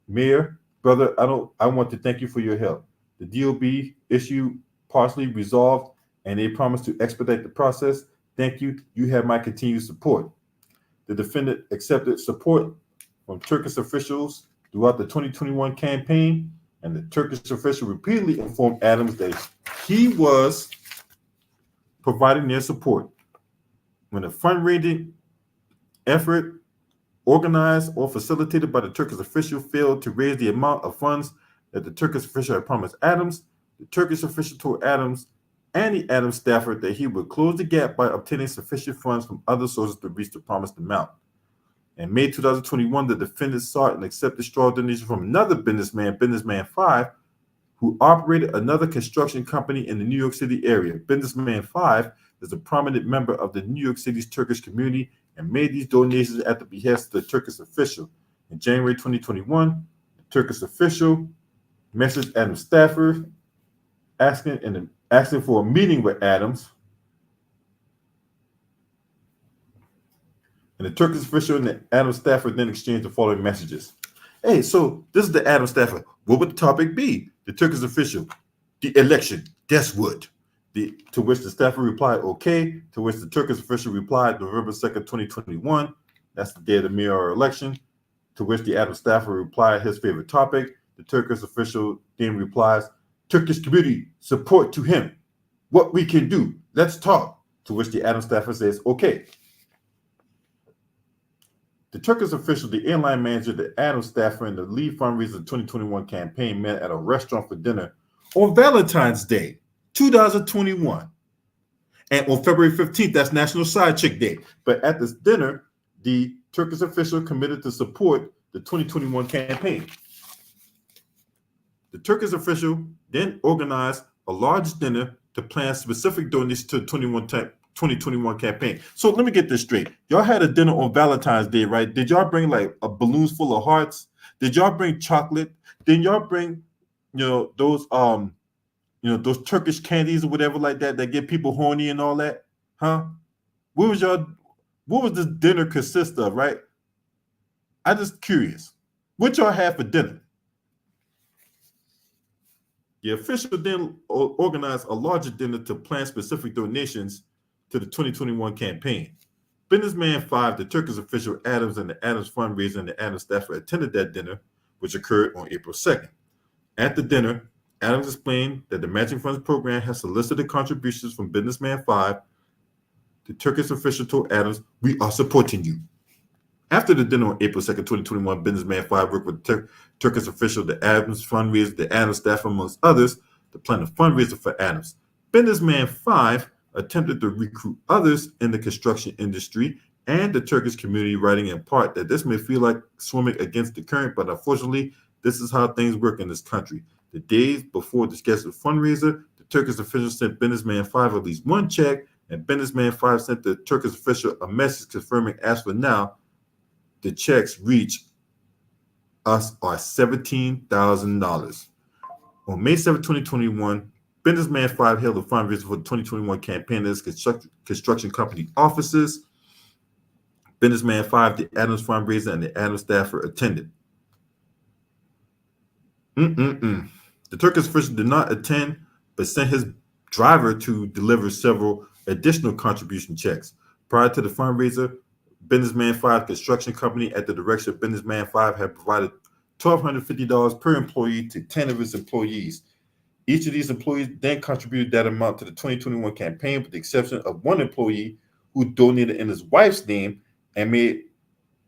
"Mayor, brother, I want to thank you for your help. The DOB issued partially resolved, and they promise to expedite the process. Thank you. You have my continued support. The defendant accepted support from Turkish officials throughout the 2021 campaign, and the Turkish official repeatedly informed Adams that he was providing their support. When a fundraising effort organized or facilitated by the Turkish official failed to raise the amount of funds that the Turkish official had promised Adams, the Turkish official told Adams and the Adams staffer that he would close the gap by obtaining sufficient funds from other sources to reach the promised amount. In May 2021, the defendant sought and accepted straw donation from another businessman, Businessman 5, who operated another construction company in the New York City area. Businessman 5 is a prominent member of the New York City's Turkish community and made these donations at the behest of the Turkish official. In January 2021, the Turkish official messaged Adams staffer asking for a meeting with Adams. And the Turkish official and the Adams staffer then exchanged the following messages. Hey, so this is the Adams staffer. What would the topic be? The Turkish official, the election, that's what. To which the staffer replied, okay. To which the Turkish official replied, November 2nd, 2021. That's the day of the mayoral election. To which the Adams staffer replied his favorite topic. The Turkish official then replies, Turkish community, support to him. What we can do, let's talk. To which the Adams staffer says, okay. The Turkish official, the airline manager, the Adams staffer, and the lead fundraiser of the 2021 campaign met at a restaurant for dinner on Valentine's Day, 2021. And on February 15th, that's National Side Chick Day. But at this dinner, the Turkish official committed to support the 2021 campaign. The Turkish official then organized a large dinner to plan specific donations to the 2021 campaign. So let me get this straight. Y'all had a dinner on Valentine's Day, right? Did y'all bring like a balloons full of hearts? Did y'all bring chocolate? Did y'all bring, those Turkish candies or whatever like that get people horny and all that? Huh? What was this dinner consist of, right? I'm just curious. What y'all had for dinner? The official then organized a larger dinner to plan specific donations to the 2021 campaign. Businessman 5, the Turkish official Adams, and the Adams fundraiser and the Adams staffer attended that dinner, which occurred on April 2nd. At the dinner, Adams explained that the Matching Funds program has solicited contributions from Businessman 5. The Turkish official told Adams, we are supporting you. After the dinner on April 2nd, 2021, Businessman 5 worked with the Turkish official, the Adams fundraiser, the Adams staff, amongst others, to plan a fundraiser for Adams. Businessman 5 attempted to recruit others in the construction industry and the Turkish community, writing in part that this may feel like swimming against the current, but unfortunately, this is how things work in this country. The days before the scheduled fundraiser, the Turkish official sent Businessman 5 at least one check, and Businessman 5 sent the Turkish official a message confirming, as for now, the checks reach us are $17,000. On May 7, 2021, Businessman 5 held a fundraiser for the 2021 campaign at his construction company offices. Businessman 5, the Adams fundraiser, and the Adams staffer attended. The Turkish official did not attend, but sent his driver to deliver several additional contribution checks. Prior to the fundraiser, Businessman 5 construction company, at the direction of Businessman 5, had provided $1,250 per employee to 10 of his employees. Each of these employees then contributed that amount to the 2021 campaign, with the exception of one employee who donated in his wife's name and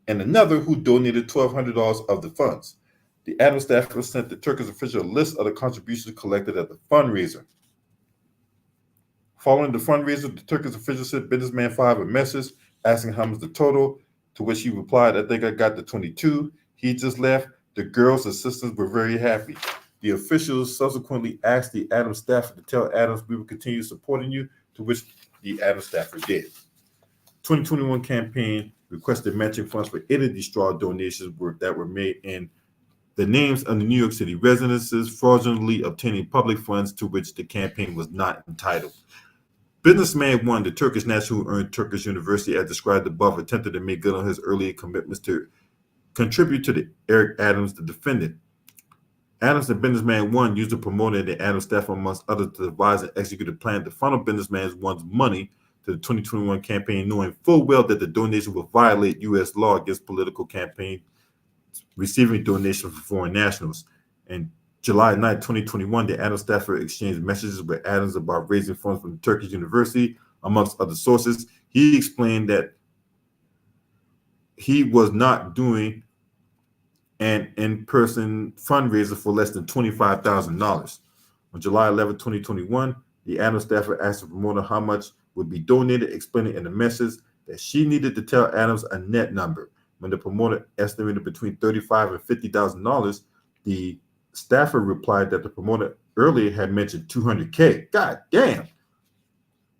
another who donated $1,200 of the funds. The Adams staffer sent the Turkish official a list of the contributions collected at the fundraiser. Following the fundraiser, the Turkish official sent Businessman 5 a message asking how much the total, to which he replied, I think I got the 22. He just left. The girls' assistants were very happy. The officials subsequently asked the Adams staffer to tell Adams we will continue supporting you, to which the Adams staffer did. 2021 campaign requested matching funds for 8 of these straw donations that were made in the names of the New York City residences, fraudulently obtaining public funds to which the campaign was not entitled. Businessman 1, the Turkish national who earned Turkish University, as described above, attempted to make good on his earlier commitments to contribute to the Eric Adams, the defendant. Adams and Businessman One used the promoter and the Adams staff, amongst others, to devise and execute a plan to funnel Businessman One's money to the 2021 campaign, knowing full well that the donation would violate U.S. law against political campaigns receiving donations from foreign nationals. And July 9, 2021, the Adams staffer exchanged messages with Adams about raising funds from Turkish University, amongst other sources. He explained that he was not doing an in-person fundraiser for less than $25,000. On July 11, 2021, the Adams staffer asked the promoter how much would be donated, explaining in the message that she needed to tell Adams a net number. When the promoter estimated between $35,000 and $50,000, the staffer replied that the promoter earlier had mentioned $200K. God damn.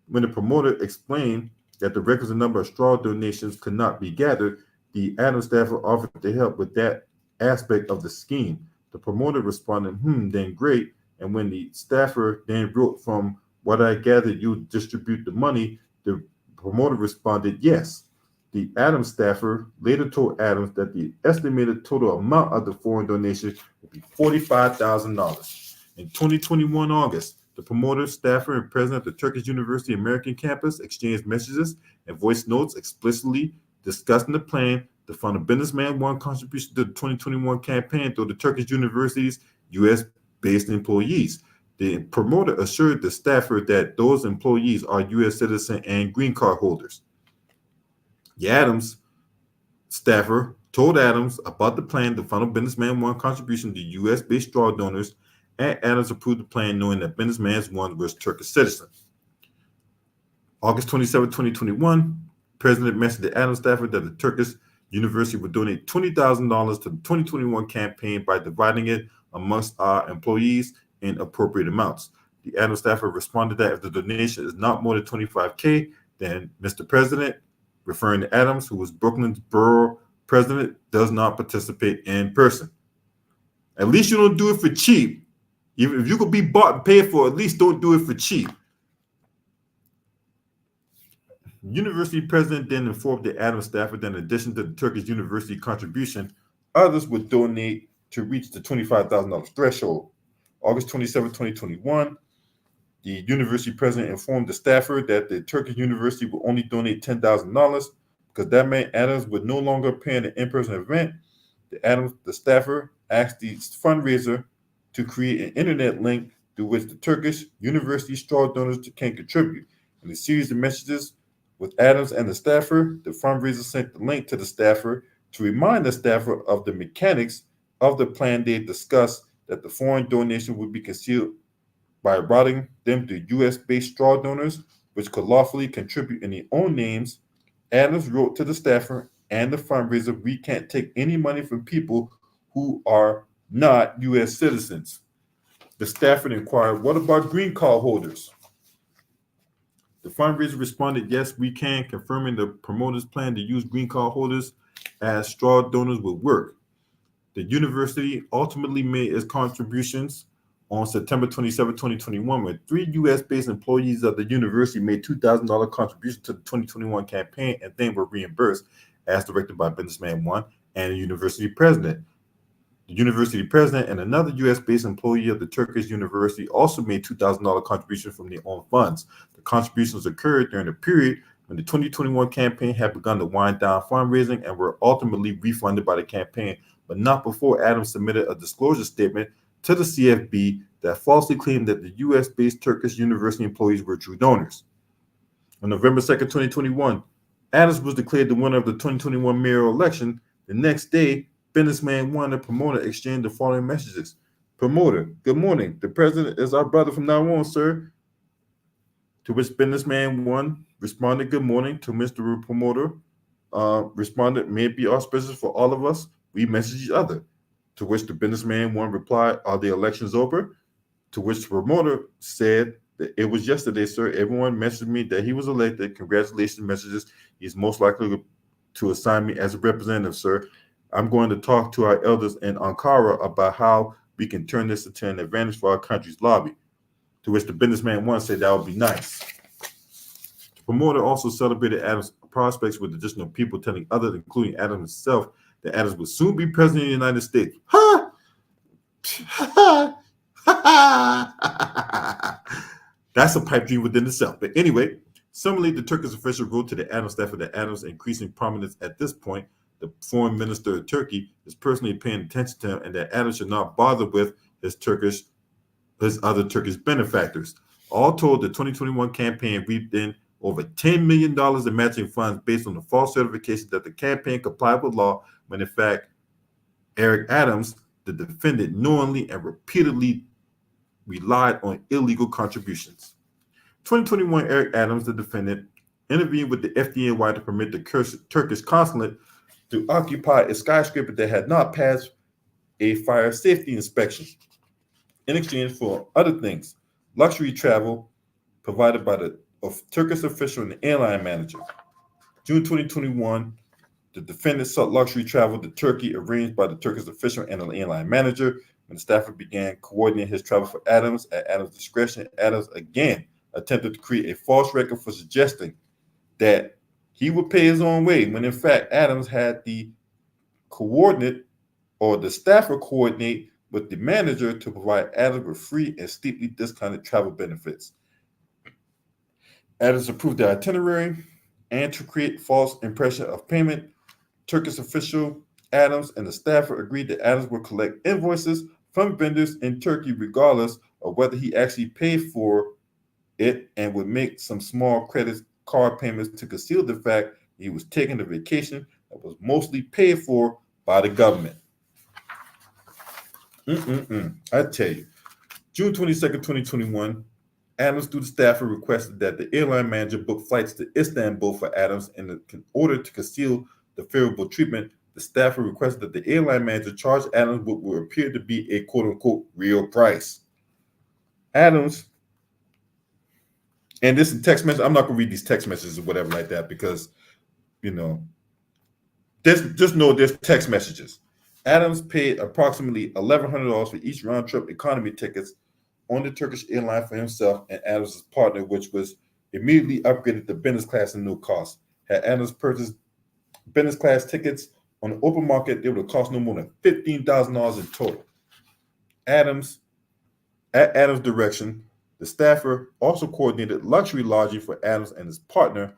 When the promoter explained that the requisite number of straw donations could not be gathered, the Adams staffer offered to help with that aspect of the scheme. The promoter responded, then great. And when the staffer then wrote, from what I gathered, you distribute the money, the promoter responded, yes. The Adams staffer later told Adams that the estimated total amount of the foreign donation would be $45,000. In 2021 August, the promoter, staffer, and president of the Turkish University American campus exchanged messages and voice notes explicitly discussing the plan to fund a Businessman One contribution to the 2021 campaign through the Turkish University's U.S.-based employees. The promoter assured the staffer that those employees are U.S. citizens and green card holders. The Adams staffer told Adams about the plan to fund a Businessman One contribution to U.S.-based straw donors, and Adams approved the plan knowing that Businessman One was Turkish citizen. August 27, 2021, President messaged the Adams staffer that the Turkish University would donate $20,000 to the 2021 campaign by dividing it amongst our employees in appropriate amounts. The Adams staffer responded that if the donation is not more than $25K, then Mr. President, referring to Adams, who was Brooklyn's borough president, does not participate in person. At least you don't do it for cheap. If you could be bought and paid for, at least don't do it for cheap. University president then informed the Adams staffer that in addition to the Turkish University contribution, others would donate to reach the $25,000 threshold. August 27, 2021, the university president informed the staffer that the Turkish University would only donate $10,000 because that meant Adams would no longer pay an in-person event. The staffer asked the fundraiser to create an internet link through which the Turkish University straw donors can contribute. In a series of messages with Adams and the staffer, the fundraiser sent the link to the staffer to remind the staffer of the mechanics of the plan they discussed, that the foreign donation would be concealed by routing them to U.S.-based straw donors, which could lawfully contribute in their own names. Adams wrote to the staffer and the fundraiser, "We can't take any money from people who are not U.S. citizens." The staffer inquired, "What about green card holders?" The fundraiser responded, "Yes, we can," confirming the promoter's plan to use green card holders as straw donors would work. The university ultimately made its contributions on September 27, 2021, when 3 U.S.-based employees of the university made $2,000 contributions to the 2021 campaign and then were reimbursed as directed by Businessman One and the university president. The university president and another U.S.-based employee of the Turkish University also made $2,000 contributions from their own funds. The contributions occurred during a period when the 2021 campaign had begun to wind down fundraising and were ultimately refunded by the campaign, but not before Adams submitted a disclosure statement to the CFB that falsely claimed that the U.S.-based Turkish University employees were true donors. On November 2nd, 2021, Adams was declared the winner of the 2021 mayoral election. The next day, Businessman One and promoter exchanged the following messages. Promoter, "Good morning. The president is our brother from now on, sir." To which Businessman One responded, "Good morning." To Mr. Promoter responded, "May it be auspicious for all of us. We message each other." To which the Businessman One replied, "Are the elections over?" To which the promoter said that it was yesterday, sir. Everyone messaged me that he was elected. Congratulations messages. He's most likely to assign me as a representative, sir. I'm going to talk to our elders in Ankara about how we can turn this into an advantage for our country's lobby. To which the Businessman One said that would be nice. The promoter also celebrated Adams' prospects with additional people telling others, including Adams himself, that Adams would soon be president of the United States. Ha! That's a pipe dream within itself. But anyway, similarly, the Turkish official wrote to the Adams staffer that Adams' increasing prominence at this point, the foreign minister of Turkey, is personally paying attention to him, and that Adams should not bother with his other Turkish benefactors. All told, the 2021 campaign reaped in over $10 million in matching funds based on the false certification that the campaign complied with law, when in fact, Eric Adams, the defendant, knowingly and repeatedly relied on illegal contributions. 2021, Eric Adams, the defendant, intervened with the FDNY to permit the Turkish consulate to occupy a skyscraper that had not passed a fire safety inspection in exchange for other things, luxury travel provided by the Turkish official and the airline manager. June 2021, the defendant sought luxury travel to Turkey arranged by the Turkish official and the airline manager. When the staffer began coordinating his travel for Adams at Adams' discretion, Adams again attempted to create a false record for suggesting that he would pay his own way, when in fact Adams had the coordinate or the staffer coordinate with the manager to provide Adams with free and steeply discounted travel benefits. Adams approved the itinerary, and to create false impression of payment, Turkish official Adams and the staffer agreed that Adams would collect invoices from vendors in Turkey regardless of whether he actually paid for it, and would make some small credit card payments to conceal the fact he was taking a vacation that was mostly paid for by the government. I tell you, June 22nd, 2021, Adams, through the staffer, requested that the airline manager book flights to Istanbul for Adams in order to conceal the favorable treatment. The staffer requested that the airline manager charge Adams what would appear to be a quote-unquote real price. Adams, and this is text message, I'm not going to read these text messages or whatever like that because, just know there's text messages. Adams paid approximately $1,100 for each round-trip economy tickets on the Turkish airline for himself and Adams' partner, which was immediately upgraded to business class at no cost. Had Adams purchased business class tickets on the open market, they would have cost no more than $15,000 in total. At Adams' direction, the staffer also coordinated luxury lodging for Adams and his partner,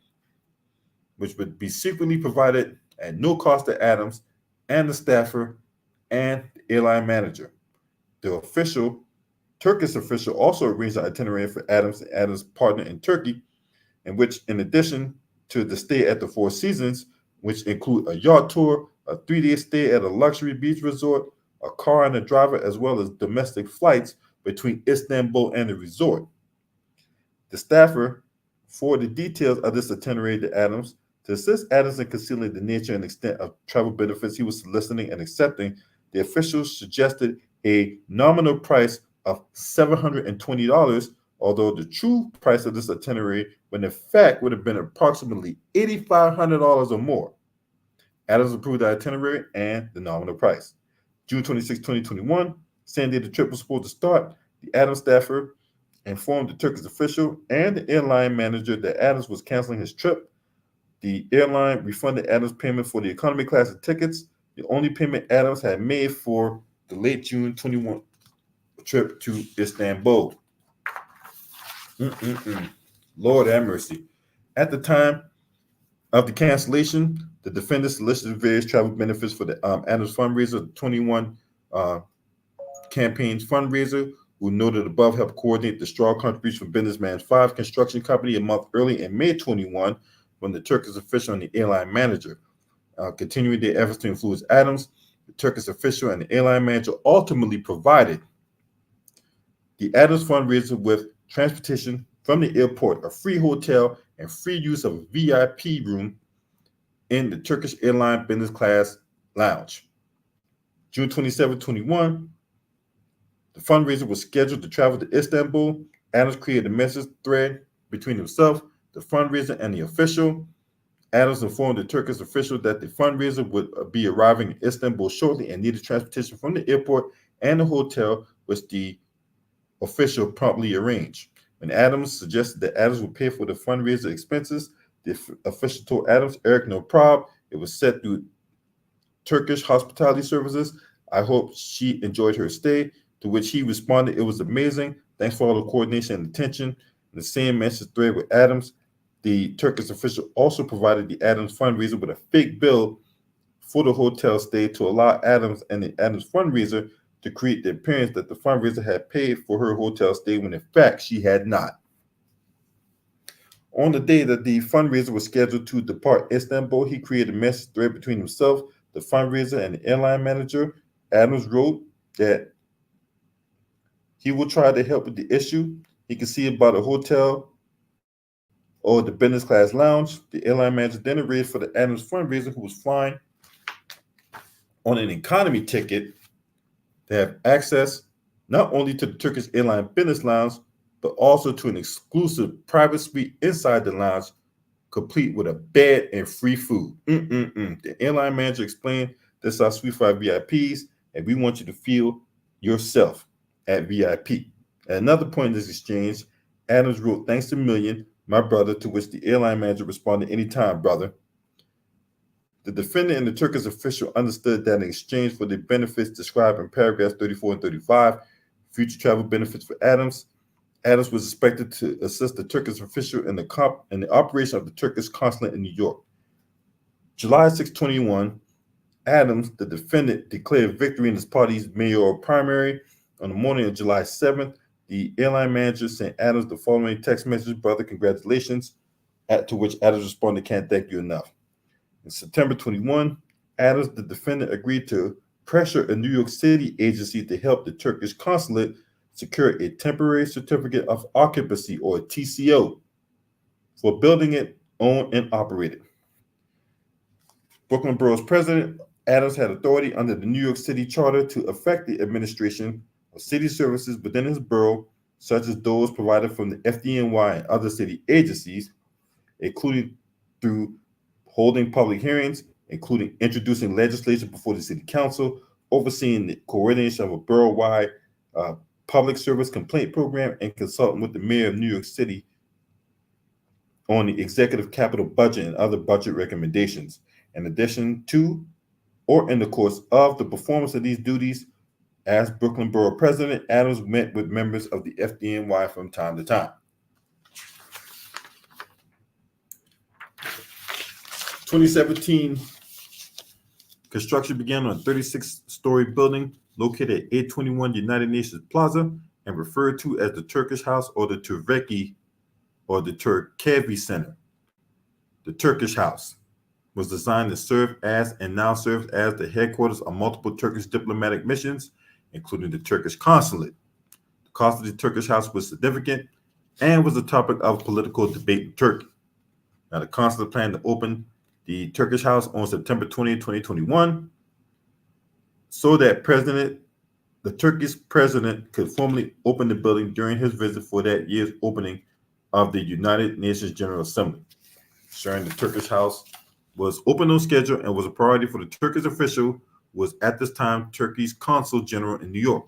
which would be secretly provided at no cost to Adams and the staffer and the airline manager. The Turkish official also arranged an itinerary for Adams and Adams' partner in Turkey, in which, in addition to the stay at the Four Seasons, which include a yacht tour, a 3-day stay at a luxury beach resort, a car and a driver, as well as domestic flights between Istanbul and the resort. The staffer forwarded details of this itinerary to Adams. To assist Adams in concealing the nature and extent of travel benefits he was soliciting and accepting, the officials suggested a nominal price of $720, although the true price of this itinerary, when in fact would have been approximately $8,500 or more. Adams approved the itinerary and the nominal price. June 26, 2021, same day the trip was supposed to start, the Adams staffer informed the Turkish official and the airline manager that Adams was canceling his trip. The airline refunded Adams' payment for the economy class of tickets, the only payment Adams had made for the late June 21 trip to Istanbul. Lord have mercy. At the time of the cancellation, the defendant solicited various travel benefits for the Adams fundraiser, the 21 campaign's fundraiser, who noted above helped coordinate the straw contribution from Businessman 5 Construction Company a month early in May 21, when the Turkish official and the airline manager continuing their efforts to influence Adams. The Turkish official and the airline manager ultimately provided the Adams fundraiser with transportation from the airport, a free hotel, and free use of a VIP room in the Turkish airline business class lounge. June 27, 21, the fundraiser was scheduled to travel to Istanbul. Adams created a message thread between himself, the fundraiser, and the official. Adams informed the Turkish official that the fundraiser would be arriving in Istanbul shortly and needed transportation from the airport and the hotel, which the official promptly arranged. When Adams suggested that Adams would pay for the fundraiser expenses, the official told Adams, "Eric, no problem. It was set through Turkish hospitality services. I hope she enjoyed her stay. to which he responded, "It was amazing. Thanks for all the coordination and attention." In the same message thread with Adams, the Turkish official also provided the Adams fundraiser with a fake bill for the hotel stay to allow Adams and the Adams fundraiser to create the appearance that the fundraiser had paid for her hotel stay when in fact she had not. On the day that the fundraiser was scheduled to depart Istanbul, he created a message thread between himself, the fundraiser, and the airline manager. Adams wrote that he will try to help with the issue. He can see about a hotel or the business class lounge. The airline manager then arranged for the Adams fundraiser, who was flying on an economy ticket, to have access not only to the Turkish airline business lounge, but also to an exclusive private suite inside the lounge, complete with a bed and free food. The airline manager explained, "This is our suite for our VIPs, and we want you to feel yourself at VIP." At another point in this exchange, Adams wrote, "Thanks a million, my brother," to which the airline manager responded, "Anytime, brother." The defendant and the Turkish official understood that in exchange for the benefits described in paragraphs 34 and 35, future travel benefits for Adams, Adams was expected to assist the Turkish official in the operation of the Turkish consulate in New York. July 6, 2021, Adams, the defendant, declared victory in his party's mayoral primary. On the morning of July 7th, the airline manager sent Adams the following text message: "Brother, congratulations," to which Adams responded, "Can't thank you enough." In September 21, Adams, the defendant, agreed to pressure a New York City agency to help the Turkish consulate secure a temporary certificate of occupancy, or a TCO, for building it, owned, and operated. Brooklyn Borough's president, Adams had authority under the New York City Charter to affect the administration of city services within his borough, such as those provided from the FDNY and other city agencies, including through holding public hearings, including introducing legislation before the city council, overseeing the coordination of a borough-wide public service complaint program, and consulting with the mayor of New York City on the executive capital budget and other budget recommendations. In addition to, or in the course of the performance of these duties, as Brooklyn Borough President, Adams met with members of the FDNY from time to time. 2017, construction began on a 36-story building located at 821 United Nations Plaza and referred to as the Turkish House or the Turveki or the Turkevi Center. The Turkish House was designed to serve as and now serves as the headquarters of multiple Turkish diplomatic missions, including the Turkish consulate. The cost of the Turkish House was significant and was a topic of political debate in Turkey. Now, the consulate planned to open the Turkish House on September 20, 2021, so that the Turkish president could formally open the building during his visit for that year's opening of the United Nations General Assembly. Ensuring the Turkish House was open on schedule and was a priority for the Turkish official who was at this time Turkey's consul general in New York.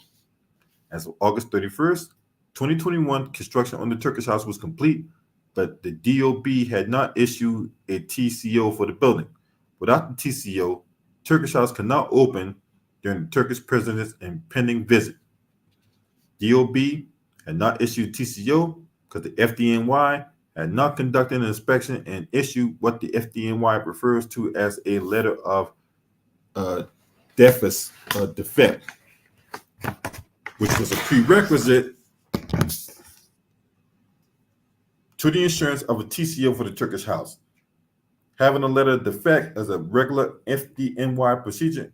As of August 31st, 2021, construction on the Turkish House was complete, but the DOB had not issued a TCO for the building. Without the TCO, Turkish House could not open during the Turkish president's impending visit. DOB had not issued TCO because the FDNY had not conducted an inspection and issued what the FDNY refers to as a letter of defect, which was a prerequisite to the issuance of a TCO for the Turkish House. Having a letter of defect is a regular FDNY procedure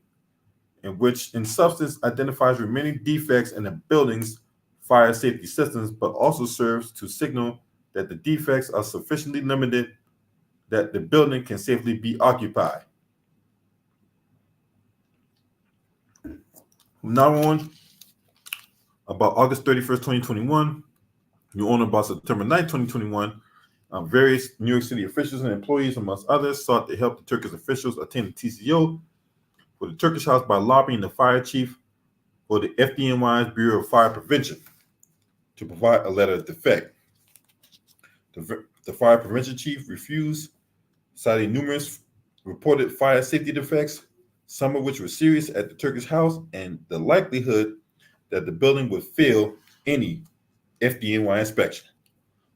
in which, in substance, identifies remaining defects in the building's fire safety systems, but also serves to signal that the defects are sufficiently limited that the building can safely be occupied. From now on, about August 31st, 2021, on about September 9th, 2021, various New York City officials and employees, amongst others, sought to help the Turkish officials attain the TCO for the Turkish House by lobbying the fire chief for the FDNY's Bureau of Fire Prevention to provide a letter of defect. The fire prevention chief refused, citing numerous reported fire safety defects, some of which were serious at the Turkish House, and the likelihood that the building would fail any FDNY inspection.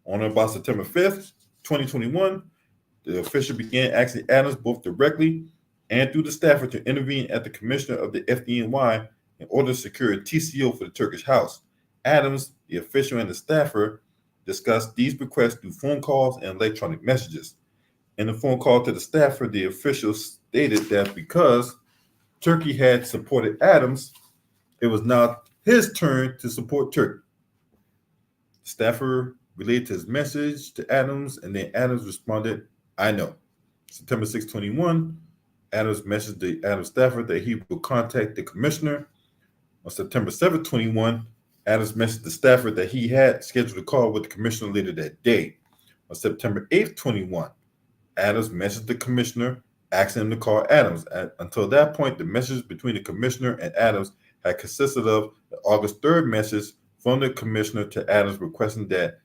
On or about September 5th, 2021, the official began asking Adams both directly and through the staffer to intervene at the commissioner of the FDNY in order to secure a TCO for the Turkish house. Adams, the official, and the staffer discussed these requests through phone calls and electronic messages. In the phone call to the staffer, the official stated that because Turkey had supported Adams, it was now his turn to support Turkey. The staffer relayed his message to Adams, and then Adams responded, "I know." September 6, 2021, Adams messaged the Adams staffer that he would contact the commissioner. On September 7, 2021, Adams messaged the staffer that he had scheduled a call with the commissioner later that day. On September 8, 2021, Adams messaged the commissioner asking him to call Adams. Until that point, the message between the commissioner and Adams had consisted of the August 3rd message from the commissioner to Adams requesting that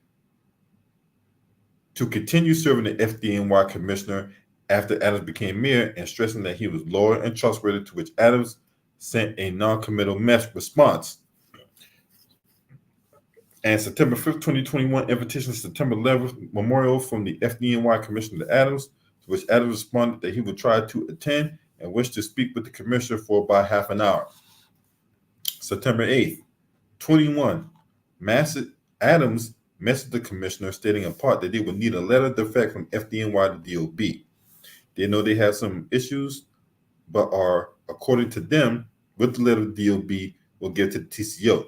to continue serving the FDNY commissioner after Adams became mayor and stressing that he was loyal and trustworthy, to which Adams sent a non-committal response. And September 5th, 2021, invitation to September 11th memorial from the FDNY commissioner to Adams, to which Adams responded that he would try to attend and wished to speak with the commissioner for about half an hour. September 8th, 21, Adams messaged the commissioner stating in part that they would need a letter to effect from FDNY to DOB. They know they have some issues, but are, according to them, with the letter to DOB, will give to the TCO.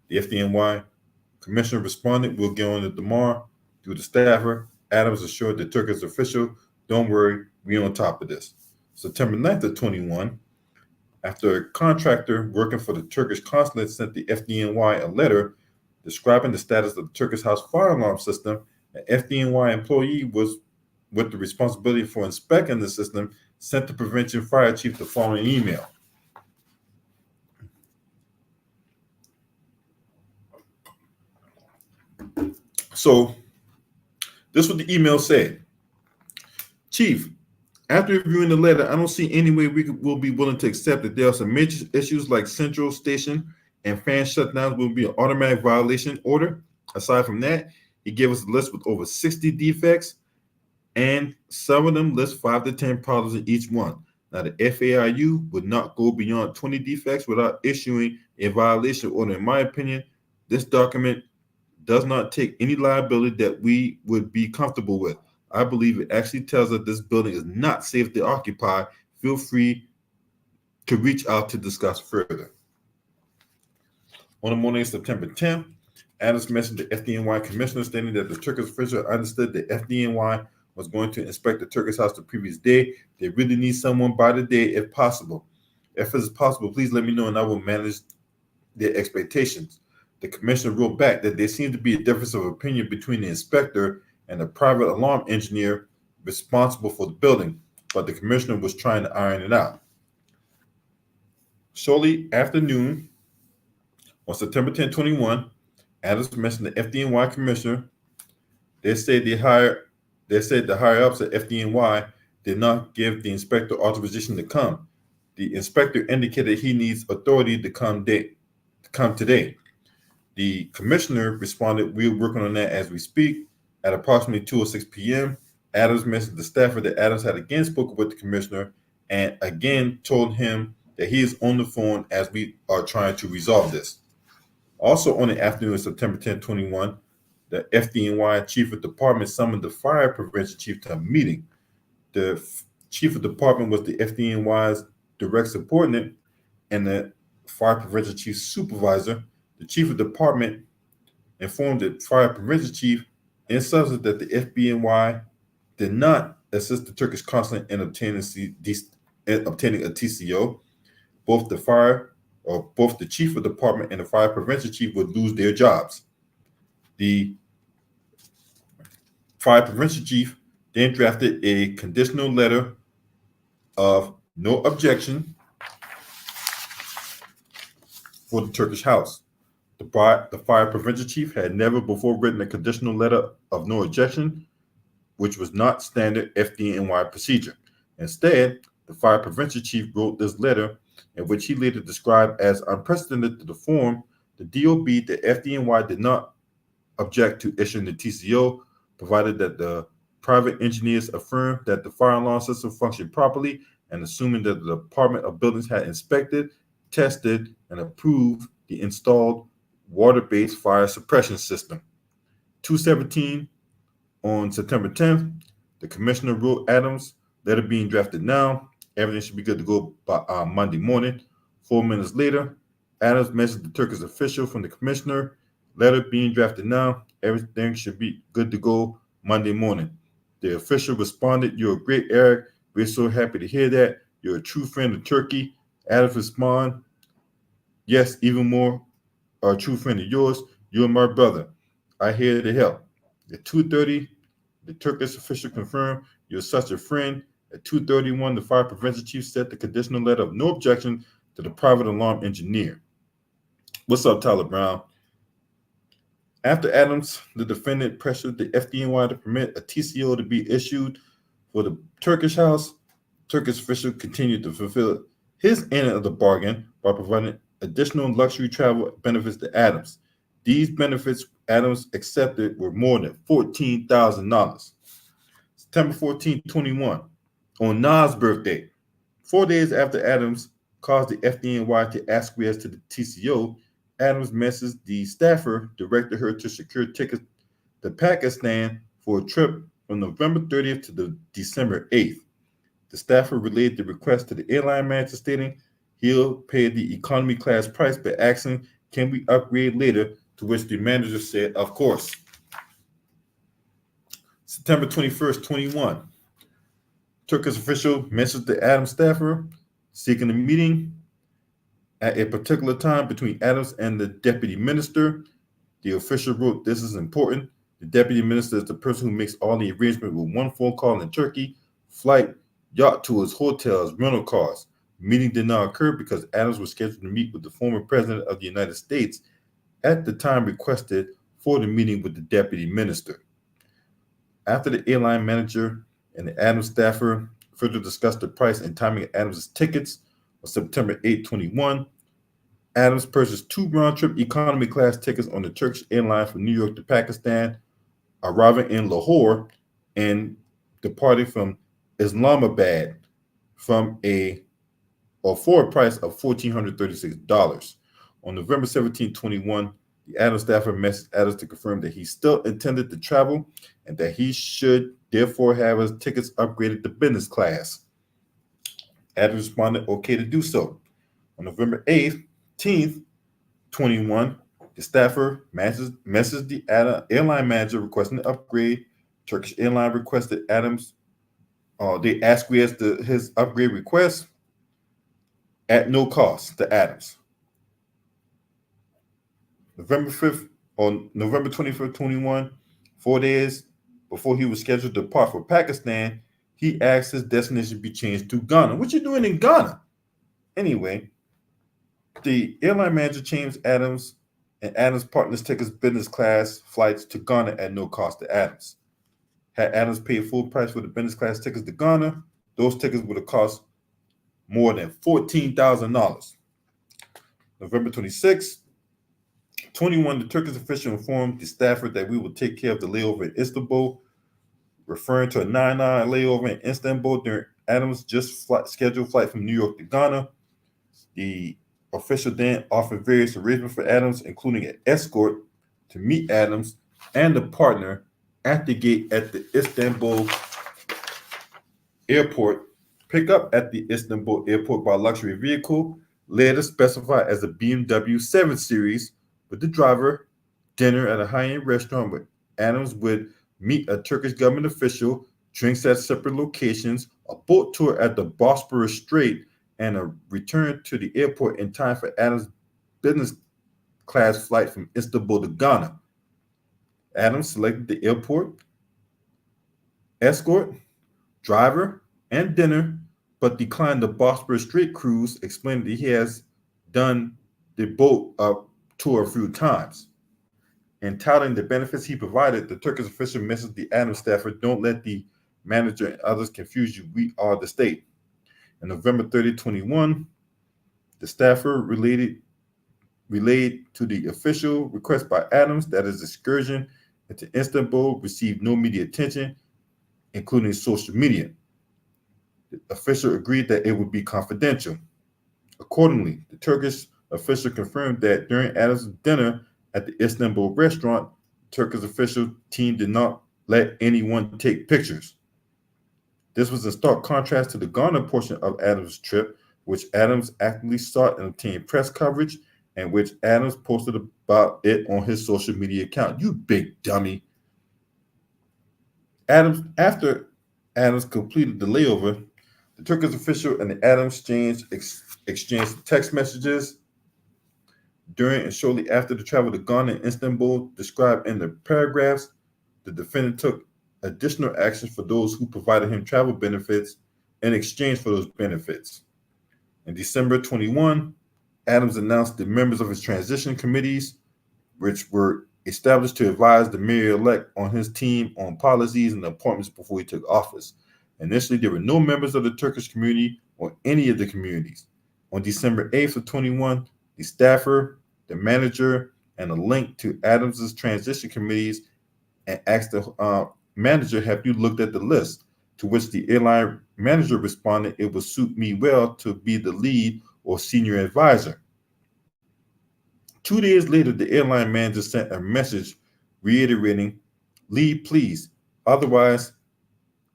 The FDNY commissioner responded, "We'll get on it tomorrow." Through the staffer, Adams assured the Turkish official, "Don't worry, we're on top of this." September 9th of 21, after a contractor working for the Turkish consulate sent the FDNY a letter describing the status of the Turkish house fire alarm system, an FDNY employee was with the responsibility for inspecting the system sent the prevention fire chief the following email. So this is what the email said. "Chief, after reviewing the letter, I don't see any way will be willing to accept that there are some major issues like central station and fan shutdowns will be an automatic violation order. Aside from that, he gave us a list with over 60 defects, and some of them list 5 to 10 problems in each one. Now, the FAIU would not go beyond 20 defects without issuing a violation order. In my opinion, this document does not take any liability that we would be comfortable with. I believe it actually tells us this building is not safe to occupy. Feel free to reach out to discuss further." On the morning of September 10th, Adams messaged the FDNY commissioner stating that the Turkish official understood that FDNY was going to inspect the Turkish house the previous day. They really need someone by the day if possible. If it's possible, please let me know and I will manage their expectations. The commissioner wrote back that there seemed to be a difference of opinion between the inspector and the private alarm engineer responsible for the building, but the commissioner was trying to iron it out. Shortly after noon, on September 10, 21, Adams messaged the FDNY commissioner. They said the higher ups at FDNY did not give the inspector authorization to come. The inspector indicated he needs authority to come today. The commissioner responded, "We're working on that as we speak." At approximately 2:06 p.m., Adams messaged the staffer that Adams had again spoken with the commissioner and again told him that he is on the phone as we are trying to resolve this. Also on the afternoon of September 10, 21, the FDNY chief of department summoned the fire prevention chief to a meeting. The chief of department was the FDNY's direct subordinate and the fire prevention chief supervisor. The chief of department informed the fire prevention chief in substance that the FDNY did not assist the Turkish consulate in obtaining a TCO. Both the chief of department and the fire prevention chief would lose their jobs. The fire prevention chief then drafted a conditional letter of no objection for the Turkish house. The fire prevention chief had never before written a conditional letter of no objection, which was not standard FDNY procedure. Instead, the fire prevention chief wrote this letter, in which he later described as unprecedented to the form The DOB, the FDNY did not object to issuing the TCO, provided that the private engineers affirmed that the fire alarm system functioned properly and assuming that the Department of Buildings had inspected, tested, and approved the installed water-based fire suppression system. 217 on September 10th, the commissioner wrote Adams, letter being drafted now. Everything should be good to go by Monday morning. 4 minutes later, Adams messaged the Turkish official from the commissioner, letter being drafted now. Everything should be good to go Monday morning. The official responded, "You're great, Eric. We're so happy to hear that. You're a true friend of Turkey." Adams responded, "Yes, even more, a true friend of yours. You're my brother. I'm here to help." At 2:30, the Turkish official confirmed, "You're such a friend." At 2:31, the fire prevention chief sent the conditional letter of no objection to the private alarm engineer. What's up, Tyler Brown? After Adams, the defendant pressured the FDNY to permit a TCO to be issued for the Turkish house. Turkish official continued to fulfill his end of the bargain by providing additional luxury travel benefits to Adams. These benefits Adams accepted were more than $14,000. September 14, 21, on Nas' birthday, 4 days after Adams caused the FDNY to acquiesce to the TCO, Adams messaged the staffer, directed her to secure tickets to Pakistan for a trip from November 30th to December 8th. The staffer relayed the request to the airline manager, stating he'll pay the economy class price, but asking, "Can we upgrade later?" To which the manager said, "Of course." September 21st, 21. Turkish official messaged the Adams staffer seeking a meeting at a particular time between Adams and the deputy minister. The official wrote, "This is important. The deputy minister is the person who makes all the arrangements with one phone call in Turkey, flight, yacht tours, hotels, rental cars." The meeting did not occur because Adams was scheduled to meet with the former president of the United States at the time requested for the meeting with the deputy minister. After the airline manager and the Adams staffer further discussed the price and timing of Adams' tickets, on September 8, 21, Adams purchased 2 round-trip economy class tickets on the Turkish airline from New York to Pakistan, arriving in Lahore and departing from Islamabad for a price of $1,436. On November 17, 21, the Adams staffer messaged Adams to confirm that he still intended to travel and that he should therefore have his tickets upgraded to business class. Adams responded, "Okay to do so." On November 18th, 21, the staffer messaged the airline manager requesting an upgrade. Turkish airline requested Adams. They acquiesced to his upgrade request at no cost to Adams. November 5th, on November 25th, 21, 4 days before he was scheduled to depart for Pakistan, he asked his destination be changed to Ghana. What you doing in Ghana? Anyway, the airline manager changed Adams and Adams' partners' tickets business class flights to Ghana at no cost to Adams. Had Adams paid full price for the business class tickets to Ghana, those tickets would have cost more than $14,000. November 26, 21, the Turkish official informed the staffer that we will take care of the layover in Istanbul, referring to a 9-hour layover in Istanbul during Adams' scheduled flight from New York to Ghana. The official then offered various arrangements for Adams, including an escort to meet Adams and the partner at the gate at the Istanbul airport, pick up at the Istanbul airport by luxury vehicle, later specified as a BMW 7 Series, with the driver, dinner at a high-end restaurant where Adams would meet a Turkish government official, drinks at separate locations, a boat tour at the Bosphorus Strait, and a return to the airport in time for Adams' business class flight from Istanbul to Ghana. Adams selected the airport, escort, driver, and dinner, but declined the Bosphorus Strait cruise, explaining that he has done the boat tour a few times. And touting the benefits he provided, the Turkish official messaged the Adams staffer, "Don't let the manager and others confuse you. We are the state." On November 30, 21, the staffer relayed relayed to the official request by Adams that his excursion into Istanbul received no media attention, including social media. The official agreed that it would be confidential. Accordingly, the Turkish official confirmed that during Adams' dinner at the Istanbul restaurant, the Turkish official team did not let anyone take pictures. This was in stark contrast to the Ghana portion of Adams' trip, which Adams actively sought and obtained press coverage, and which Adams posted about it on his social media account. You big dummy. After Adams completed the layover, the Turkish official and the Adams exchanged text messages during and shortly after the travel to Ghana and Istanbul, described in the paragraphs. The defendant took additional actions for those who provided him travel benefits in exchange for those benefits. In December 21, Adams announced the members of his transition committees, which were established to advise the mayor-elect on his team on policies and appointments before he took office. Initially, there were no members of the Turkish community or any of the communities. On December 8th of 21, the staffer, the manager, and a link to Adams's transition committees and asked the manager, "Have you looked at the list?" To which the airline manager responded, "It would suit me well to be the lead or senior advisor." 2 days later, the airline manager sent a message reiterating, "Leave, please. Otherwise,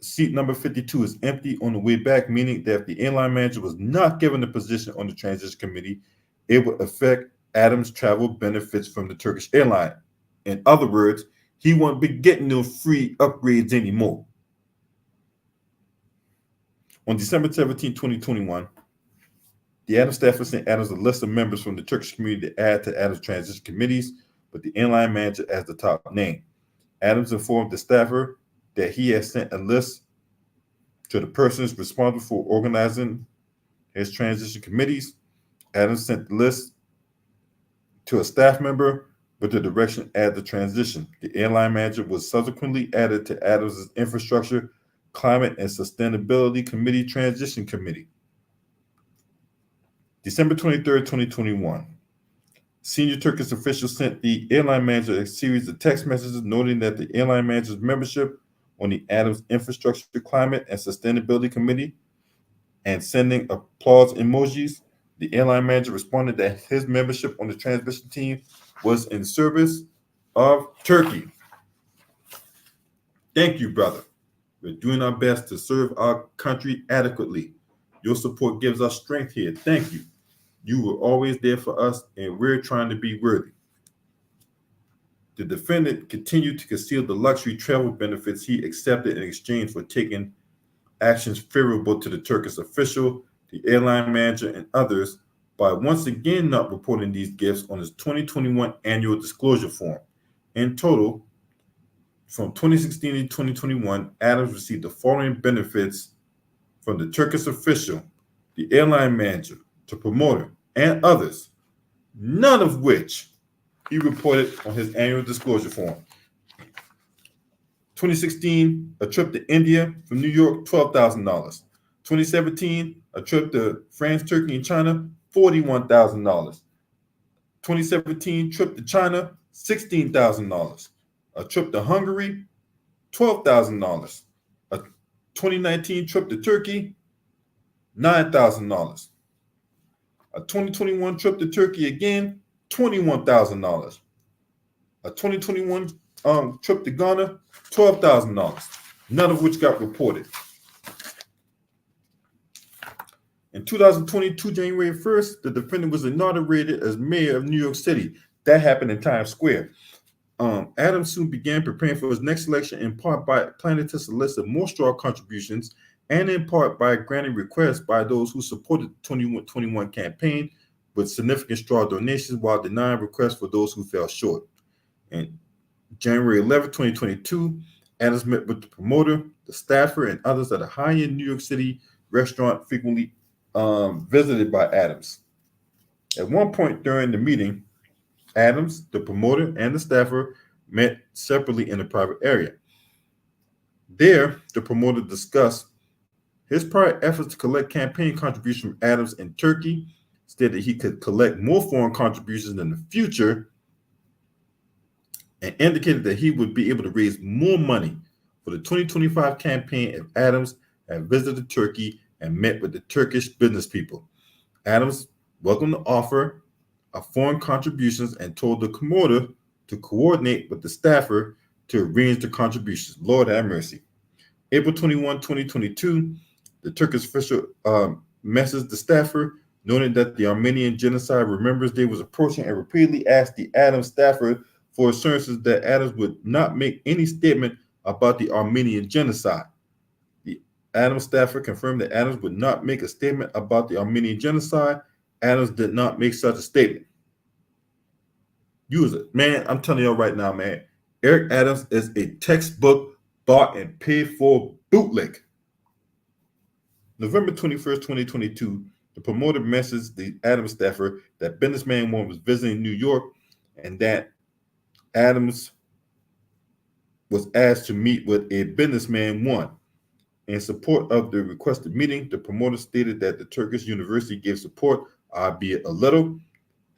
seat number 52 is empty on the way back," meaning that if the airline manager was not given a position on the transition committee, it would affect Adams' travel benefits from the Turkish airline. In other words, he won't be getting no free upgrades anymore. On December 17, 2021, the Adams staffer sent Adams a list of members from the Turkish community to add to Adams' transition committees, with the airline manager as the top name. Adams informed the staffer that he had sent a list to the persons responsible for organizing his transition committees. Adams sent the list to a staff member with the direction add the transition. The airline manager was subsequently added to Adams' Infrastructure, Climate, and Sustainability Committee Transition Committee. December 23rd, 2021. Senior Turkish officials sent the airline manager a series of text messages noting that the airline manager's membership on the Adams Infrastructure, Climate, and Sustainability Committee and sending applause emojis. The airline manager responded that his membership on the transmission team was in service of Turkey. Thank you, brother. We're doing our best to serve our country adequately. Your support gives us strength here. Thank you. You were always there for us, and we're trying to be worthy. The defendant continued to conceal the luxury travel benefits he accepted in exchange for taking actions favorable to the Turkish official, the airline manager, and others by once again not reporting these gifts on his 2021 annual disclosure form. In total, from 2016 to 2021, Adams received the following benefits from the Turkish official, the airline manager, the promoter, and others, none of which he reported on his annual disclosure form. 2016, a trip to India from New York, $12,000. 2017, a trip to France, Turkey, and China, $41,000. 2017, trip to China, $16,000. A trip to Hungary, $12,000. A 2019 trip to Turkey, $9,000. A 2021 trip to Turkey again, $21,000. A 2021 trip to Ghana, $12,000. None of which got reported. In 2022, January 1st, the defendant was inaugurated as mayor of New York City. That happened in Times Square. Adams soon began preparing for his next election, in part by planning to solicit more straw contributions, and in part by granting requests by those who supported the 2021 campaign with significant straw donations, while denying requests for those who fell short. In January 11, 2022, Adams met with the promoter, the staffer, and others at a high-end New York City restaurant frequently visited by Adams. At one point during the meeting, Adams, the promoter, and the staffer met separately in a private area. There, the promoter discussed his prior efforts to collect campaign contributions from Adams in Turkey, stated he could collect more foreign contributions in the future and indicated that he would be able to raise more money for the 2025 campaign if Adams had visited Turkey and met with the Turkish business people. Adams welcomed the offer of foreign contributions and told the promoter to coordinate with the staffer to arrange the contributions. Lord have mercy. April 21, 2022, the Turkish official messaged the staffer, noting that the Armenian Genocide Remembrance Day was approaching and repeatedly asked the Adams staffer for assurances that Adams would not make any statement about the Armenian Genocide. The Adams staffer confirmed that Adams would not make a statement about the Armenian Genocide. Adams did not make such a statement. Use it. Man, I'm telling y'all right now, man, Eric Adams is a textbook bought and paid for bootleg. November 21st, 2022, the promoter messaged the Adams staffer that businessman one was visiting New York and that Adams was asked to meet with a businessman one. In support of the requested meeting, the promoter stated that the Turkish university gave support, albeit a little.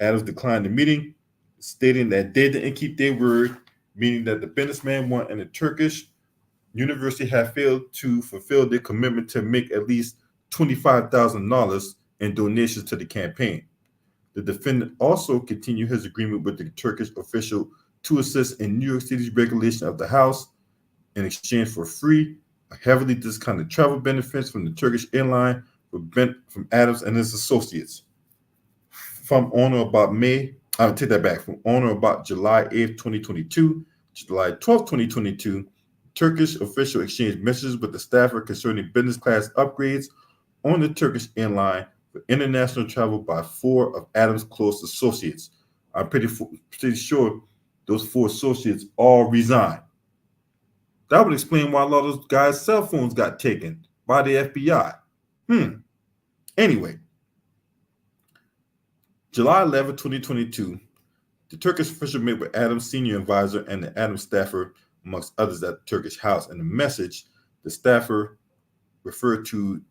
Adams declined the meeting, stating that they didn't keep their word, meaning that the businessman one and the Turkish university have failed to fulfill their commitment to make at least $25,000 in donations to the campaign. The defendant also continued his agreement with the Turkish official to assist in New York City's regulation of the house in exchange for free, heavily discounted travel benefits from the Turkish airline from Adams and his associates. From on or about July 8th, 2022, July 12th, 2022, Turkish official exchanged messages with the staffer concerning business class upgrades on the Turkish airline for international travel by 4 of Adams' close associates. I'm pretty sure those 4 associates all resigned. That would explain why a lot of those guys' cell phones got taken by the FBI. Anyway, July 11, 2022, the Turkish official met with Adams' senior advisor and the Adams staffer, amongst others, at the Turkish house. In the message, the staffer referred to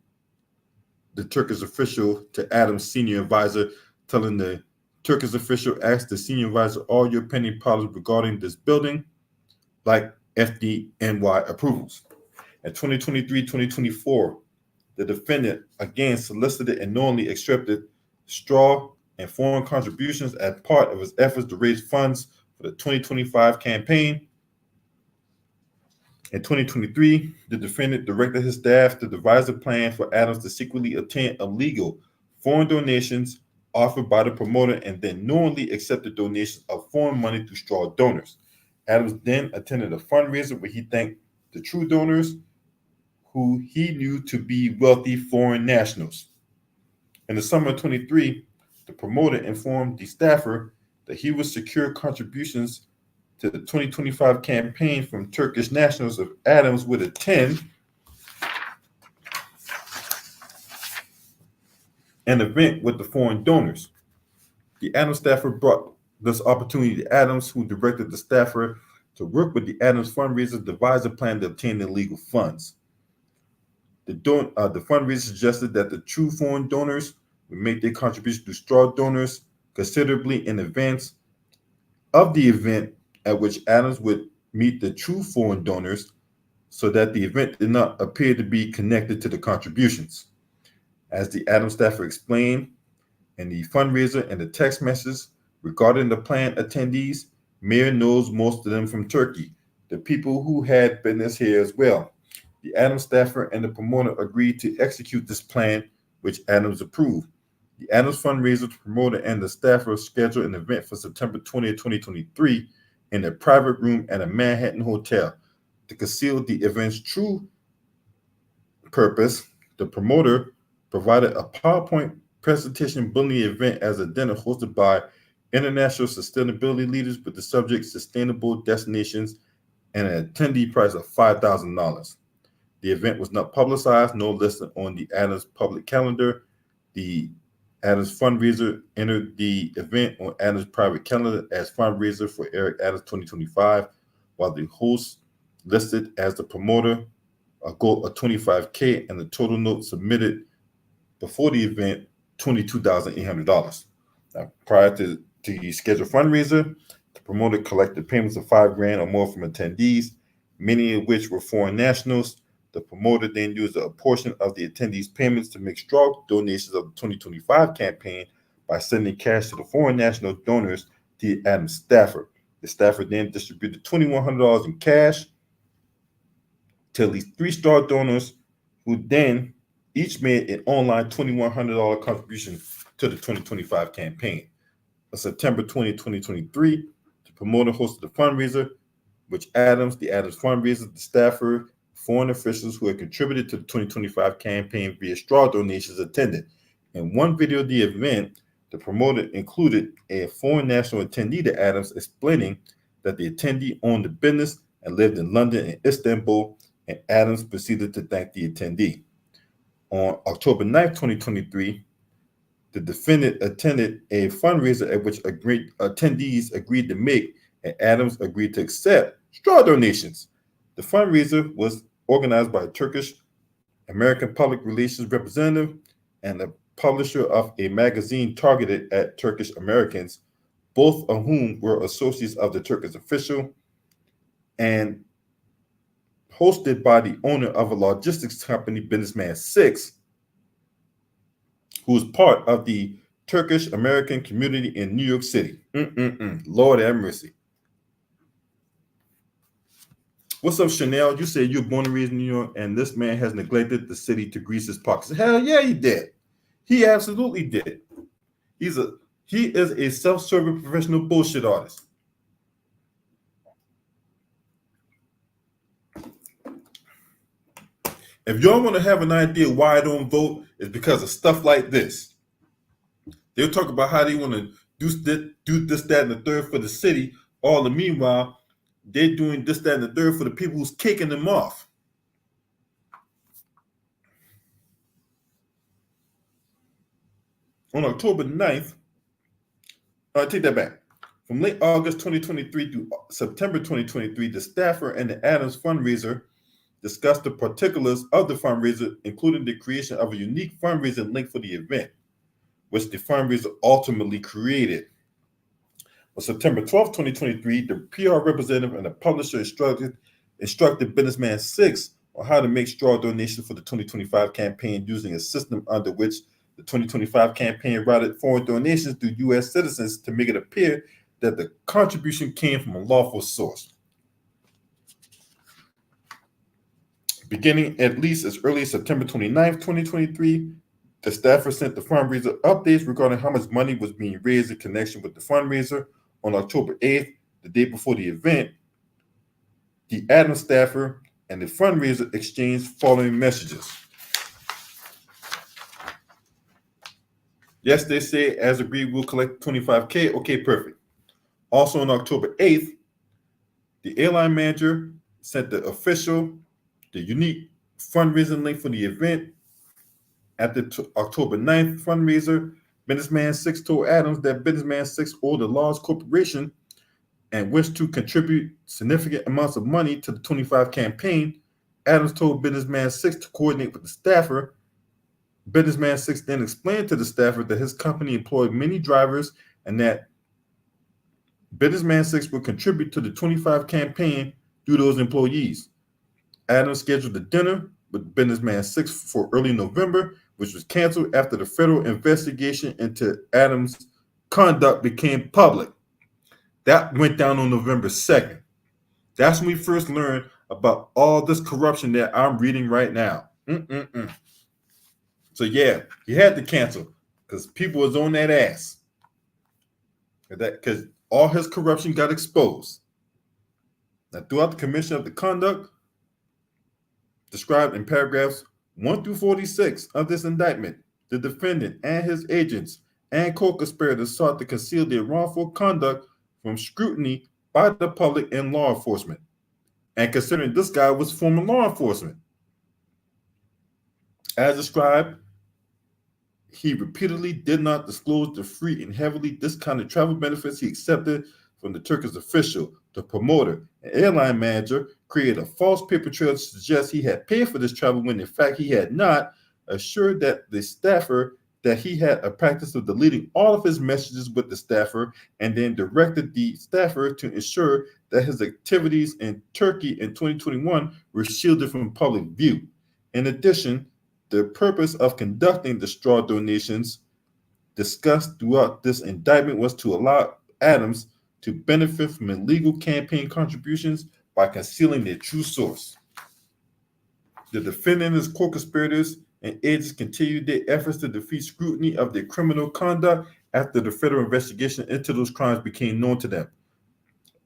the Turkish official to Adams' senior advisor, telling the Turkish official, asked the senior advisor all your pending problems regarding this building, like FDNY approvals. In 2023-2024, the defendant again solicited and knowingly accepted straw and foreign contributions as part of his efforts to raise funds for the 2025 campaign. In 2023, the defendant directed his staff to devise a plan for Adams to secretly obtain illegal foreign donations offered by the promoter and then knowingly accepted donations of foreign money through straw donors. Adams then attended a fundraiser where he thanked the true donors, who he knew to be wealthy foreign nationals. In the summer of 23, the promoter informed the staffer that he would secure contributions to the 2025 campaign from Turkish nationals if Adams would attend an event with the foreign donors. The Adams staffer brought this opportunity to Adams, who directed the staffer to work with the Adams fundraiser to devise a plan to obtain the legal funds. The fundraiser suggested that the true foreign donors would make their contribution to straw donors considerably in advance of the event at which Adams would meet the true foreign donors, so that the event did not appear to be connected to the contributions. As the Adams staffer explained in the fundraiser and the text message regarding the planned attendees, Mayor knows most of them from Turkey, the people who had business here as well. The Adams staffer and the promoter agreed to execute this plan, which Adams approved. The Adams fundraiser, the promoter, and the staffer scheduled an event for September 20th, 2023 in a private room at a Manhattan hotel. To conceal the event's true purpose, the promoter provided a PowerPoint presentation billing the event as a dinner hosted by international sustainability leaders with the subject sustainable destinations and an attendee price of $5,000. The event was not publicized nor listed on the Adams public calendar. The Adams fundraiser entered the event on Adams' private calendar as fundraiser for Eric Adams 2025, while the host listed as the promoter a goal of $25K, and the total note submitted before the event $22,800. Now, prior to the scheduled fundraiser, the promoter collected payments of $5,000 or more from attendees, many of which were foreign nationals. The promoter then used a portion of the attendees' payments to make straw donations of the 2025 campaign by sending cash to the foreign national donors to Adam's staffer. The staffer then distributed $2,100 in cash to at least 3 straw donors, who then each made an online $2,100 contribution to the 2025 campaign. On September 20, 2023, the promoter hosted a fundraiser, which the Adams fundraiser, the staffer, foreign officials who had contributed to the 2025 campaign via straw donations attended. In one video of the event, the promoter included a foreign national attendee to Adams explaining that the attendee owned a business and lived in London and Istanbul, and Adams proceeded to thank the attendee. On October 9, 2023, the defendant attended a fundraiser at which attendees agreed to make, and Adams agreed to accept straw donations. The fundraiser was organized by a Turkish American public relations representative and the publisher of a magazine targeted at Turkish Americans, both of whom were associates of the Turkish official, and hosted by the owner of a logistics company, Businessman 6, who is part of the Turkish American community in New York City. Lord have mercy. What's up, Chanel? You said you're born and raised in New York, and this man has neglected the city to grease his pockets. Hell yeah, he did. He absolutely did. He is a self-serving professional bullshit artist. If y'all want to have an idea why I don't vote, it's because of stuff like this. They'll talk about how they want to do this, that, and the third for the city. All the meanwhile, they're doing this, that, and the third for the people who's kicking them off. On October 9th, I take that back. From late August 2023 through September 2023, the staffer and the Adams fundraiser discussed the particulars of the fundraiser, including the creation of a unique fundraiser link for the event, which the fundraiser ultimately created. On September 12, 2023, the PR representative and the publisher instructed Businessman 6 on how to make straw donations for the 2025 campaign using a system under which the 2025 campaign routed foreign donations to U.S. citizens to make it appear that the contribution came from a lawful source. Beginning at least as early as September 29, 2023, the staffer sent the fundraiser updates regarding how much money was being raised in connection with the fundraiser. On October 8th, the day before the event, the Adams staffer and the fundraiser exchanged following messages. Yes, they say, as agreed, we'll collect $25K. Okay, perfect. Also on October 8th, the airline manager sent the unique fundraising link for the event. At the October 9th fundraiser, Businessman 6 told Adams that Businessman 6 owed a large corporation and wished to contribute significant amounts of money to the 25 campaign. Adams told Businessman 6 to coordinate with the staffer. Businessman 6 then explained to the staffer that his company employed many drivers and that Businessman 6 would contribute to the 25 campaign through those employees. Adams scheduled a dinner with Businessman 6 for early November, which was canceled after the federal investigation into Adams' conduct became public. That went down on November 2nd. That's when we first learned about all this corruption that I'm reading right now. So yeah, he had to cancel because people was on that ass. Because all his corruption got exposed. Now, throughout the commission of the conduct described in paragraphs 1 through 46 of this indictment, the defendant and his agents and co-conspirators sought to conceal their wrongful conduct from scrutiny by the public and law enforcement. And considering this guy was former law enforcement, as described, he repeatedly did not disclose the free and heavily discounted travel benefits he accepted from the Turkish official. The promoter and airline manager created a false paper trail to suggest he had paid for this travel when in fact he had not, assured that the staffer that he had a practice of deleting all of his messages with the staffer and then directed the staffer to ensure that his activities in Turkey in 2021 were shielded from public view. In addition, the purpose of conducting the straw donations discussed throughout this indictment was to allow Adams to benefit from illegal campaign contributions by concealing their true source. The defendant and his co-conspirators and agents continued their efforts to defeat scrutiny of their criminal conduct after the federal investigation into those crimes became known to them.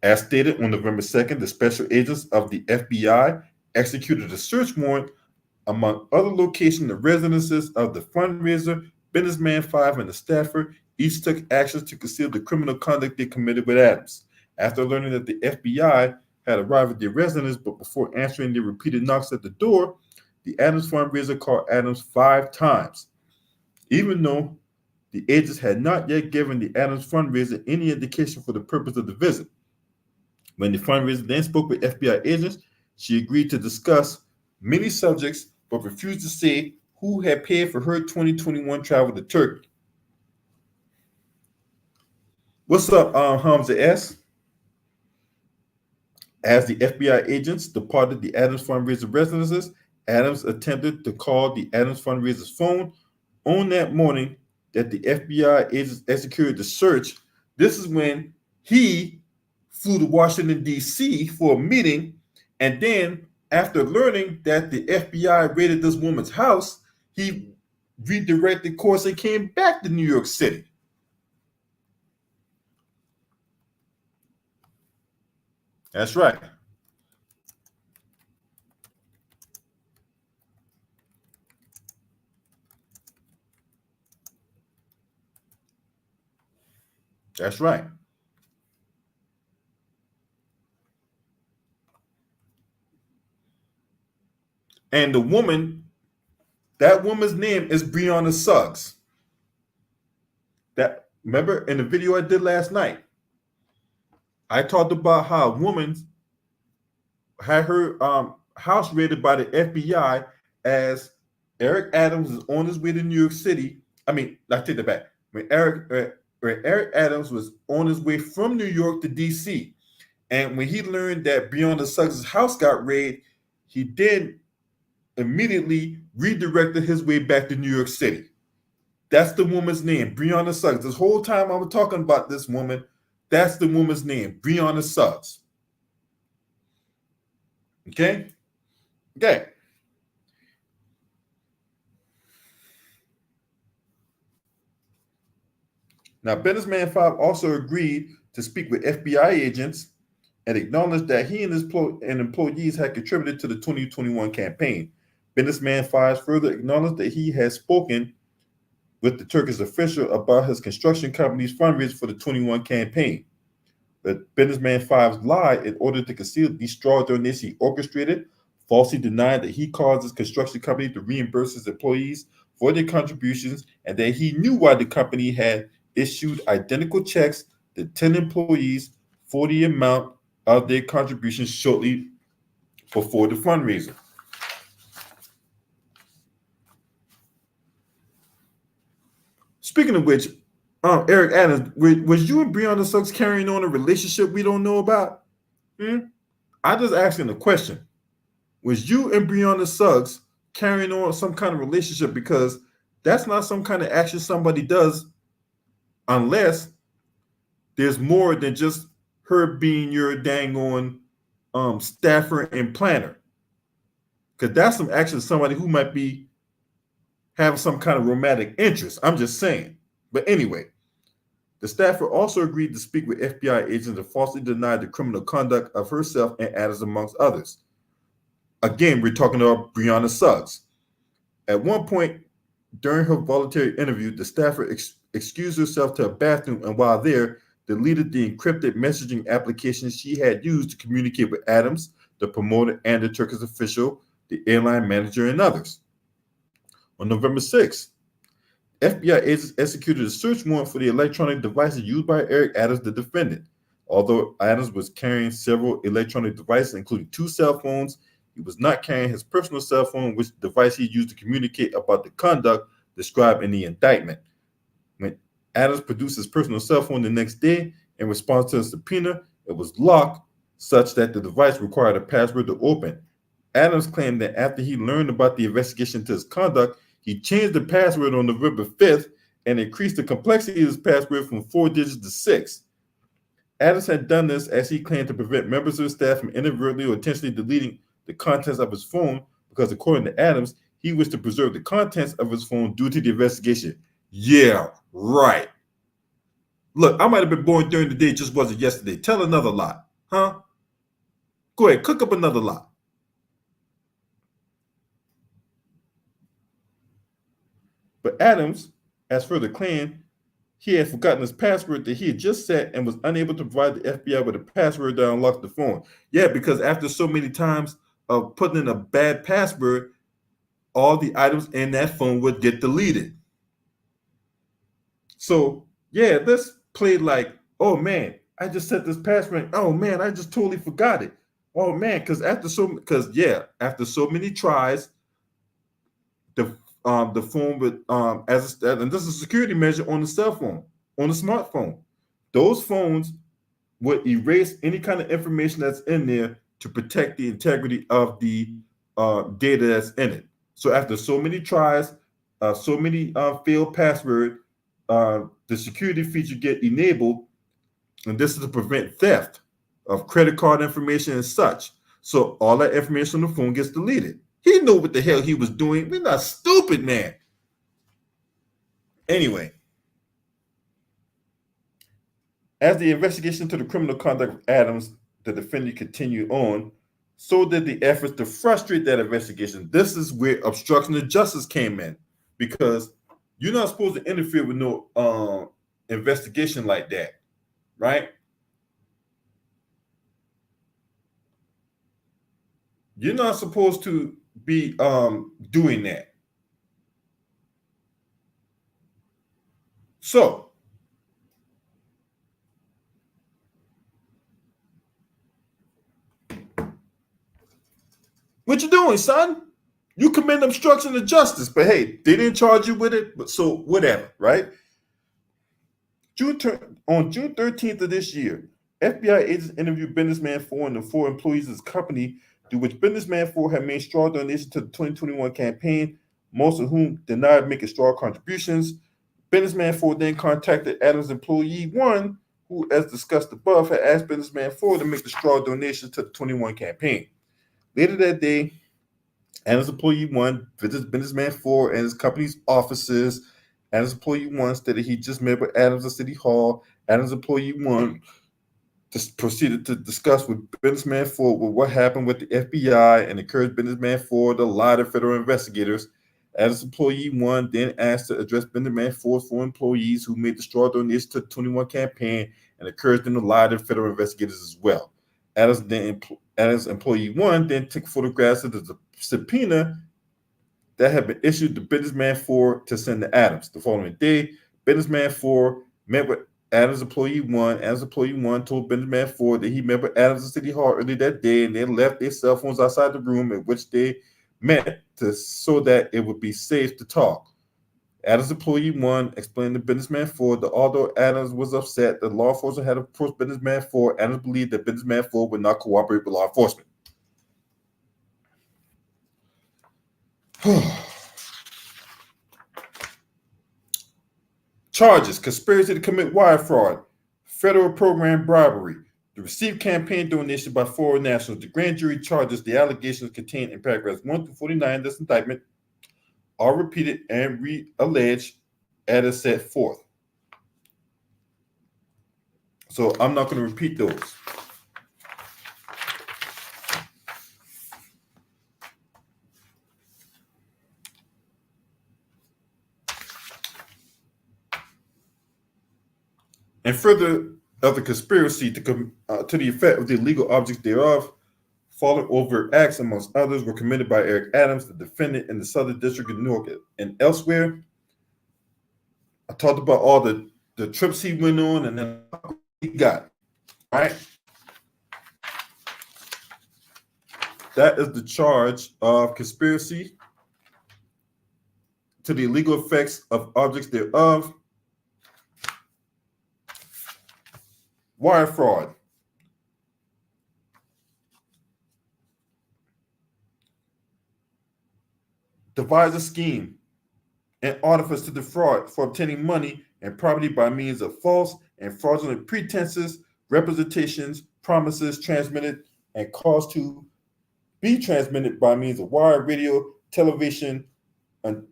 As stated on November 2nd, the special agents of the FBI executed a search warrant among other locations, the residences of the fundraiser, Businessman 5, and the staffer. Each took actions to conceal the criminal conduct they committed with Adams. After learning that the FBI had arrived at their residence, but before answering their repeated knocks at the door, the Adams fundraiser called Adams 5 times, even though the agents had not yet given the Adams fundraiser any indication for the purpose of the visit. When the fundraiser then spoke with FBI agents, she agreed to discuss many subjects, but refused to say who had paid for her 2021 travel to Turkey. What's up, Hamza S? As the FBI agents departed the Adams fundraiser residences, Adams attempted to call the Adams fundraiser's phone on that morning that the FBI agents executed the search. This is when he flew to Washington, D.C. for a meeting, and then after learning that the FBI raided this woman's house, he redirected course and came back to New York City. That's right. That's right. And the woman, that woman's name is Breonna Suggs. That, remember in the video I did last night, I talked about how a woman had her house raided by the FBI as Eric Adams is on his way to New York City. I take that back. When Eric Adams was on his way from New York to D.C., and when he learned that Breonna Suggs' house got raided, he then immediately redirected his way back to New York City. That's the woman's name, Breonna Suggs. This whole time I was talking about this woman, that's the woman's name, Breonna Suggs. Okay? Okay. Now, Businessman 5 also agreed to speak with FBI agents and acknowledged that he and his employees had contributed to the 2021 campaign. Businessman 5 further acknowledged that he had spoken with the Turkish official about his construction company's fundraiser for the 21 campaign. But Businessman 5 lied in order to conceal these straw donations he orchestrated, falsely denied that he caused his construction company to reimburse his employees for their contributions, and that he knew why the company had issued identical checks to 10 employees for the amount of their contributions shortly before the fundraiser. Speaking of which, Eric Adams, was you and Breonna Suggs carrying on a relationship we don't know about? I just asking a question. Was you and Breonna Suggs carrying on some kind of relationship? Because that's not some kind of action somebody does unless there's more than just her being your dang on staffer and planner. Because that's some action somebody who might be having some kind of romantic interest. I'm just saying. But anyway, the staffer also agreed to speak with FBI agents and falsely denied the criminal conduct of herself and Adams, amongst others. Again, we're talking about Breonna Suggs. At one point during her voluntary interview, the staffer excused herself to a bathroom, and while there, deleted the encrypted messaging application she had used to communicate with Adams, the promoter, and the Turkish official, the airline manager, and others. On November 6th, FBI agents executed a search warrant for the electronic devices used by Eric Adams, the defendant. Although Adams was carrying several electronic devices, including 2 cell phones, he was not carrying his personal cell phone, which device he used to communicate about the conduct described in the indictment. When Adams produced his personal cell phone the next day in response to a subpoena, it was locked such that the device required a password to open. Adams claimed that after he learned about the investigation into his conduct, he changed the password on November 5th and increased the complexity of his password from 4 digits to 6. Adams had done this as he claimed to prevent members of his staff from inadvertently or intentionally deleting the contents of his phone because, according to Adams, he wished to preserve the contents of his phone due to the investigation. Yeah, right. Look, I might have been born during the day, just wasn't yesterday. Tell another lie, huh? Go ahead, cook up another lie. But Adams, as further claimed, he had forgotten his password that he had just set and was unable to provide the FBI with a password that unlocked the phone. Yeah, because after so many times of putting in a bad password, all the items in that phone would get deleted. So, yeah, this played like, oh man, I just set this password. Oh man, I just totally forgot it. Oh man, after so many tries, the phone would and this is a security measure on the cell phone, on the smartphone. Those phones would erase any kind of information that's in there to protect the integrity of the data that's in it. So after so many tries, so many failed password, the security feature get enabled, and this is to prevent theft of credit card information and such. So all that information on the phone gets deleted. He knew what the hell he was doing. We're not stupid, man. Anyway, as the investigation into the criminal conduct of Adams, the defendant, continued on, so did the efforts to frustrate that investigation. This is where obstruction of justice came in, because you're not supposed to interfere with no investigation like that, right? You're not supposed to be doing that. So, what you doing, son? You commit obstruction of justice, but hey, they didn't charge you with it, but so whatever, right? On June 13th of this year, FBI agents interviewed Businessman 4 and the 4 employees of his company, through which Businessman 4 had made straw donations to the 2021 campaign, most of whom denied making straw contributions. Businessman 4 then contacted Adams' employee 1, who, as discussed above, had asked Businessman 4 to make the straw donations to the 21 campaign. Later that day, Adams' employee 1 visits Businessman 4 and his company's offices. Adams' employee 1 stated he just met with Adams at City Hall. Adams' employee 1 just proceeded to discuss with Businessman 4 what happened with the FBI and encouraged Businessman 4 to lie to federal investigators. Adams' employee 1 then asked to address Businessman 4's 4 employees who made the straw donation to the 21 campaign and encouraged them to lie to federal investigators as well. Adams' employee 1 then took photographs of the subpoena that had been issued to Businessman 4 to send to Adams. The following day, Businessman 4 met with Adams' employee 1. Adams' employee 1 told Businessman 4 that he met with Adams at City Hall early that day and then left their cell phones outside the room in which they met so that it would be safe to talk. Adams' employee 1 explained to Businessman 4 that although Adams was upset that law enforcement had approached Businessman 4, Adams believed that Businessman 4 would not cooperate with law enforcement. Charges: conspiracy to commit wire fraud, federal program bribery, to receive campaign donations by foreign nationals. The grand jury charges the allegations contained in paragraphs 1 through 49 of this indictment are repeated and re-alleged as set forth. So I'm not going to repeat those. And further of the conspiracy to the effect of the illegal objects thereof, following overt acts, amongst others, were committed by Eric Adams, the defendant in the Southern District of New York and elsewhere. I talked about all the trips he went on and then he got, right? That is the charge of conspiracy to the illegal effects of objects thereof. Wire fraud. Devise a scheme and artifice to defraud for obtaining money and property by means of false and fraudulent pretenses, representations, promises transmitted and caused to be transmitted by means of wire, radio, television, and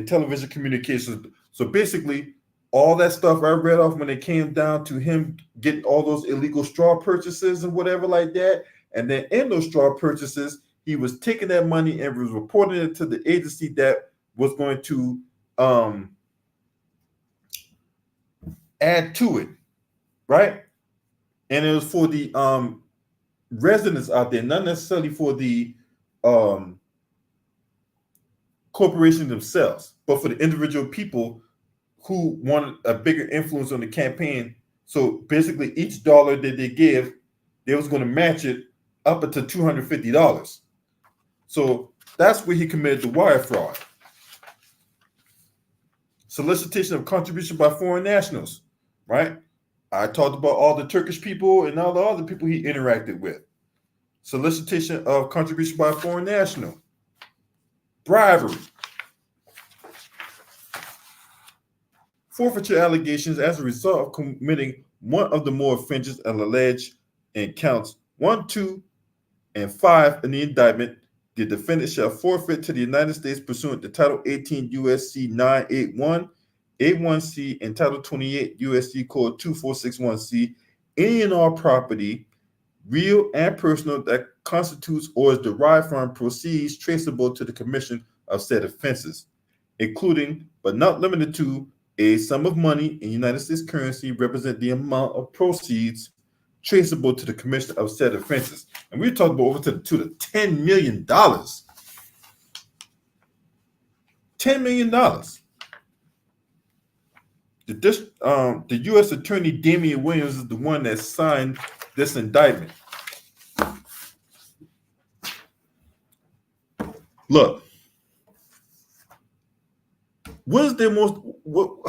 television communications. So basically, all that stuff I read off when it came down to him getting all those illegal straw purchases and whatever like that, and then in those straw purchases, he was taking that money and was reporting it to the agency that was going to add to it, right? And it was for the residents out there, not necessarily for the corporations themselves, but for the individual people who wanted a bigger influence on the campaign. So basically, each dollar that they give, they was going to match it up to $250. So that's where he committed the wire fraud. Solicitation of contribution by foreign nationals, right? I talked about all the Turkish people and all the other people he interacted with. Solicitation of contribution by foreign national. Bribery. Forfeiture allegations as a result of committing one of the more offenses alleged in counts 1, 2, and 5 in the indictment. The defendant shall forfeit to the United States pursuant to Title 18 U.S.C. 981, A1C, and Title 28 U.S.C. Code 2461C, any and all property, real and personal, that constitutes or is derived from proceeds traceable to the commission of said offenses, including but not limited to a sum of money in United States currency represent the amount of proceeds traceable to the commission of said offenses. And we're talking about over to the $10 million. $10 million. The U.S. Attorney Damian Williams is the one that signed this indictment. Look, what is their most?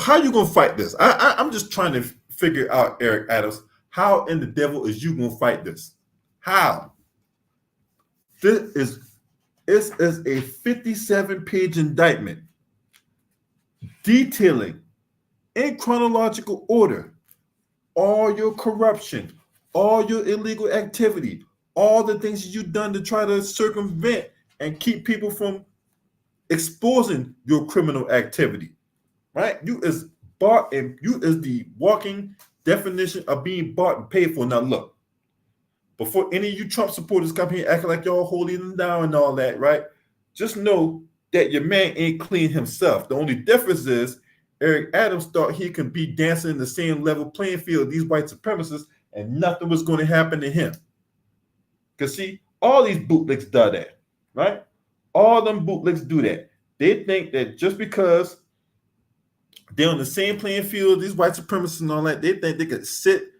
How are you gonna fight this? I'm just trying to figure out, Eric Adams. How in the devil is you gonna fight this? How? This is a 57-page indictment detailing in chronological order all your corruption, all your illegal activity, all the things you've done to try to circumvent and keep people from exposing your criminal activity, right? You is bought, and you is the walking definition of being bought and paid for. Now look, before any of you Trump supporters come here acting like y'all holding them down and all that, right? Just know that your man ain't clean himself. The only difference is Eric Adams thought he could be dancing in the same level playing field of these white supremacists and nothing was going to happen to him. Because see, all these bootlegs do that, right? All them bootlegs do that. They think that just because they're on the same playing field, these white supremacists and all that, they think they could sit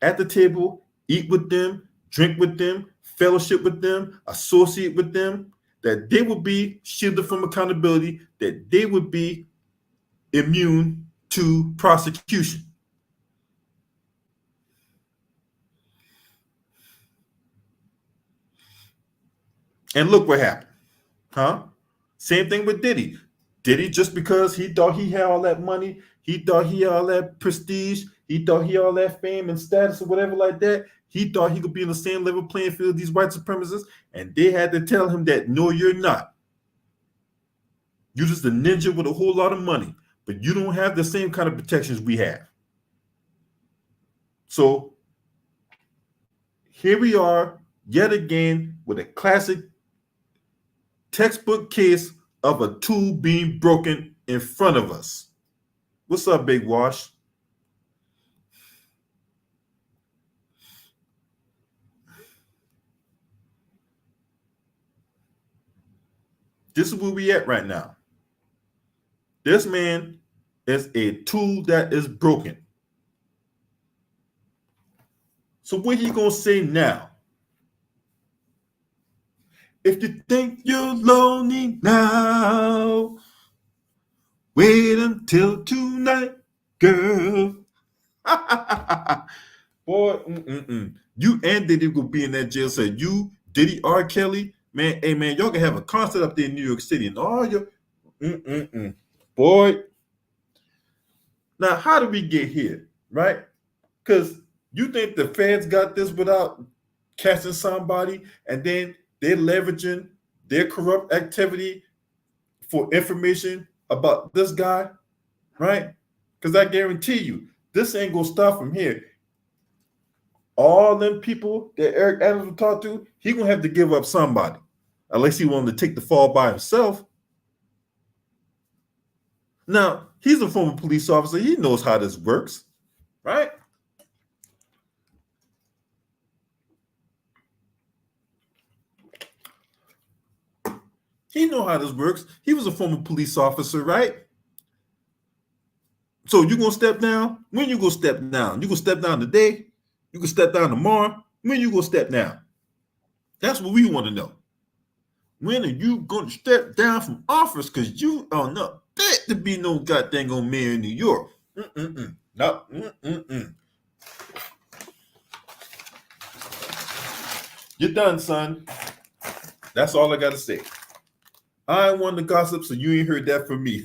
at the table, eat with them, drink with them, fellowship with them, associate with them, that they would be shielded from accountability, that they would be immune to prosecution. And look what happened. Huh? Same thing with Diddy. Diddy, just because he thought he had all that money, he thought he had all that prestige, he thought he had all that fame and status or whatever like that, he thought he could be in the same level playing field as these white supremacists, and they had to tell him that, no, you're not. You're just a ninja with a whole lot of money, but you don't have the same kind of protections we have. So here we are yet again with a classic textbook case of a tool being broken in front of us. What's up, Big Wash? This is where we at right now. This man is a tool that is broken. So what he gonna say now? If you think you're lonely now, Wait until tonight, girl. Boy, you and Diddy will be in that jail. So you, Diddy, R. Kelly, man, hey man, y'all can have a concert up there in New York City and all your boy. Now, how did we get here, right? Because you think the feds got this without catching somebody, and then they're leveraging their corrupt activity for information about this guy, right? Because I guarantee you, this ain't gonna stop from here. All them people that Eric Adams will talk to, he gonna have to give up somebody, unless he wanted to take the fall by himself. Now, he's a former police officer. He knows how this works, right? He know how this works. He was a former police officer, right? So you gonna step down? When you gonna step down? You gonna step down today? You gonna step down tomorrow? When you gonna step down? That's what we want to know. When are you gonna step down from office? Because you are not fit to be no goddamn old mayor in New York. No. You're done, son. That's all I gotta say. I ain't one to gossip, so you ain't heard that from me.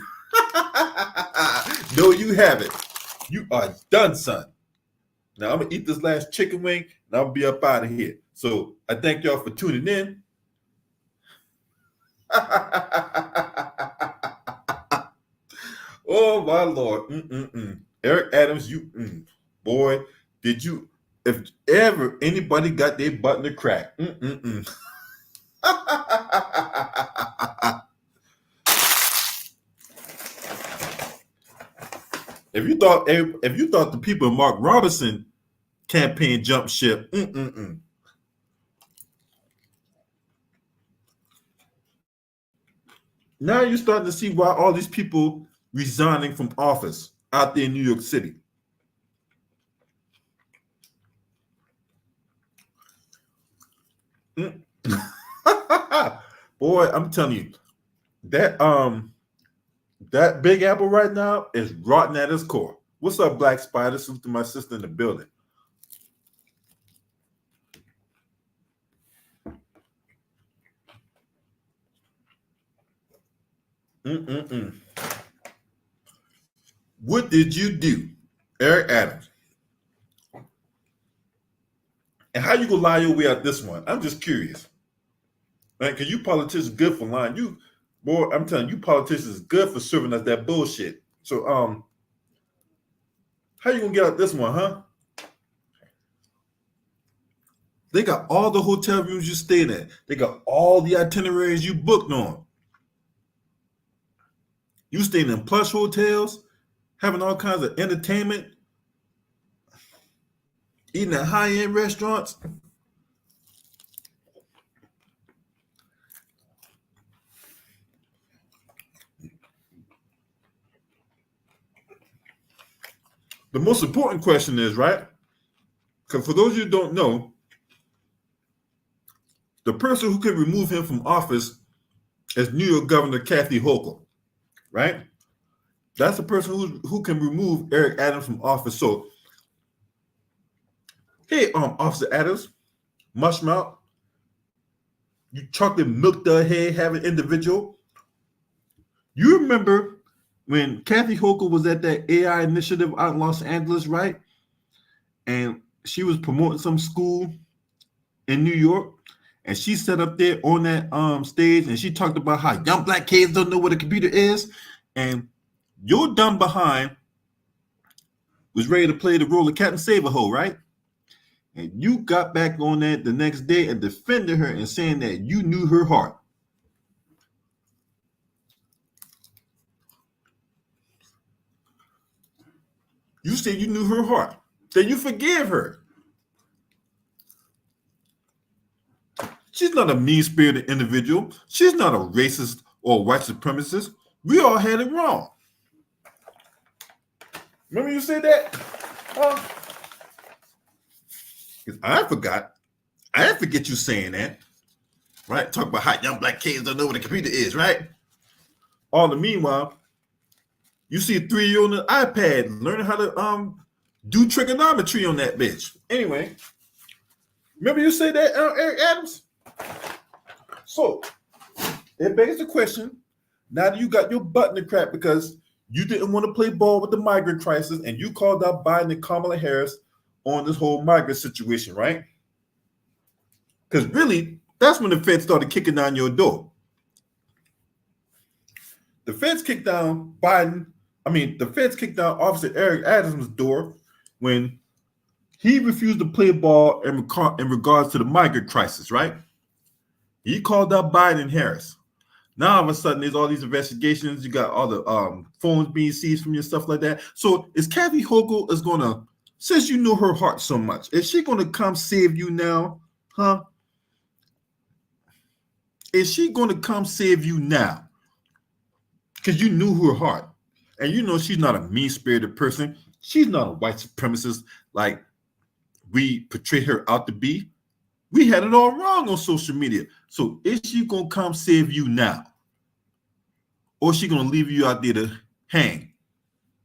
No, you haven't. You are done, son. Now I'm gonna eat this last chicken wing and I'll be up out of here. So I thank y'all for tuning in. Oh my Lord. Eric Adams, you boy, did you, if ever anybody got their butt in the crack. If you thought the people in Mark Robinson campaign jumped ship, now you're starting to see why all these people resigning from office out there in New York City. Boy, I'm telling you, that Big Apple right now is rotten at its core. What's up, Black Spider? Salute to my sister in the building. What did you do, Eric Adams? And how you gonna lie your way out this one? I'm just curious. Right? Because you politicians good for lying. You, boy, I'm telling you, politicians good for serving us that bullshit. So how you gonna get out this one, huh? They got all the hotel rooms you stayed at. They got all the itineraries you booked on. You stayed in plush hotels, having all kinds of entertainment, eating at high-end restaurants. The most important question is, right? Because for those of you who don't know, the person who can remove him from office is New York Governor Kathy Hochul, right? That's the person who can remove Eric Adams from office. So, hey, Officer Adams, mushmouth, you chocolate milk the head having individual. You remember when Kathy Hochul was at that AI initiative out in Los Angeles, right? And she was promoting some school in New York, and she sat up there on that stage and she talked about how young black kids don't know what a computer is, and your dumb behind was ready to play the role of Captain Save-A-Ho, right? And you got back on that the next day and defended her and saying that you knew her heart. You said you knew her heart. Then you forgive her. She's not a mean-spirited individual. She's not a racist or white supremacist. We all had it wrong. Remember you said that? I forgot. I didn't forget you saying that. Right? Talk about how young black kids don't know what a computer is, right? All the meanwhile, You see 3 on the iPad learning how to do trigonometry on that bitch. Anyway, remember you said that, Eric Adams? So it begs the question, now that you got your butt in the crap because you didn't want to play ball with the migrant crisis and you called out Biden and Kamala Harris on this whole migrant situation, right? Because really, that's when the Feds started kicking down your door. The Feds kicked down the Feds kicked down Officer Eric Adams' door when he refused to play ball in regards to the migrant crisis, right? He called out Biden and Harris. Now all of a sudden, there's all these investigations. You got all the phones being seized from you and stuff like that. So is Kathy Hochul is gonna, since you know her heart so much, is she gonna come save you now, huh? Is she gonna come save you now? Because you knew her heart, and you know she's not a mean-spirited person. She's not a white supremacist like we portray her out to be. We had it all wrong on social media. So is she gonna come save you now? Or is she gonna leave you out there to hang?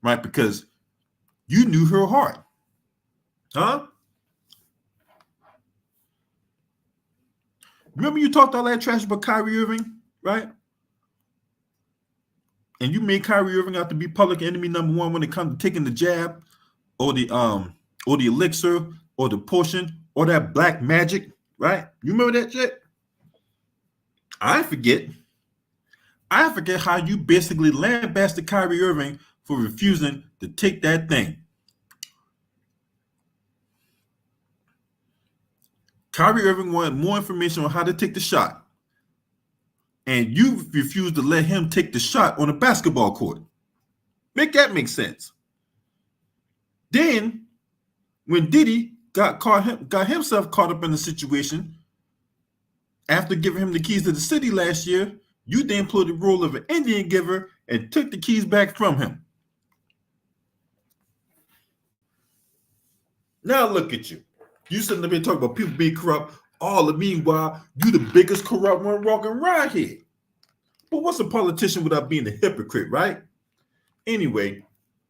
Right? Because you knew her heart. Huh? Remember you talked all that trash about Kyrie Irving, right? And you made Kyrie Irving out to be public enemy number one when it comes to taking the jab or the elixir or the potion or that black magic, right? You remember that shit? I forget how you basically lambasted Kyrie Irving for refusing to take that thing. Kyrie Irving wanted more information on how to take the shot. And you refused to let him take the shot on a basketball court. Make that make sense. Then, when Diddy got himself caught up in the situation, after giving him the keys to the city last year, you then played the role of an Indian giver and took the keys back from him. Now look at you. You sitting there talking about people being corrupt. All the meanwhile, you the biggest corrupt one walking around here. But what's a politician without being a hypocrite, right? Anyway,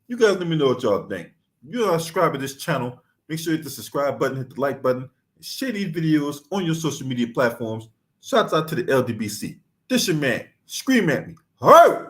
you guys let me know what y'all think. If you're not subscribed to this channel, make sure you hit the subscribe button, hit the like button, and share these videos on your social media platforms. Shouts out to the LDBC. This your man. Scream at me. Ho!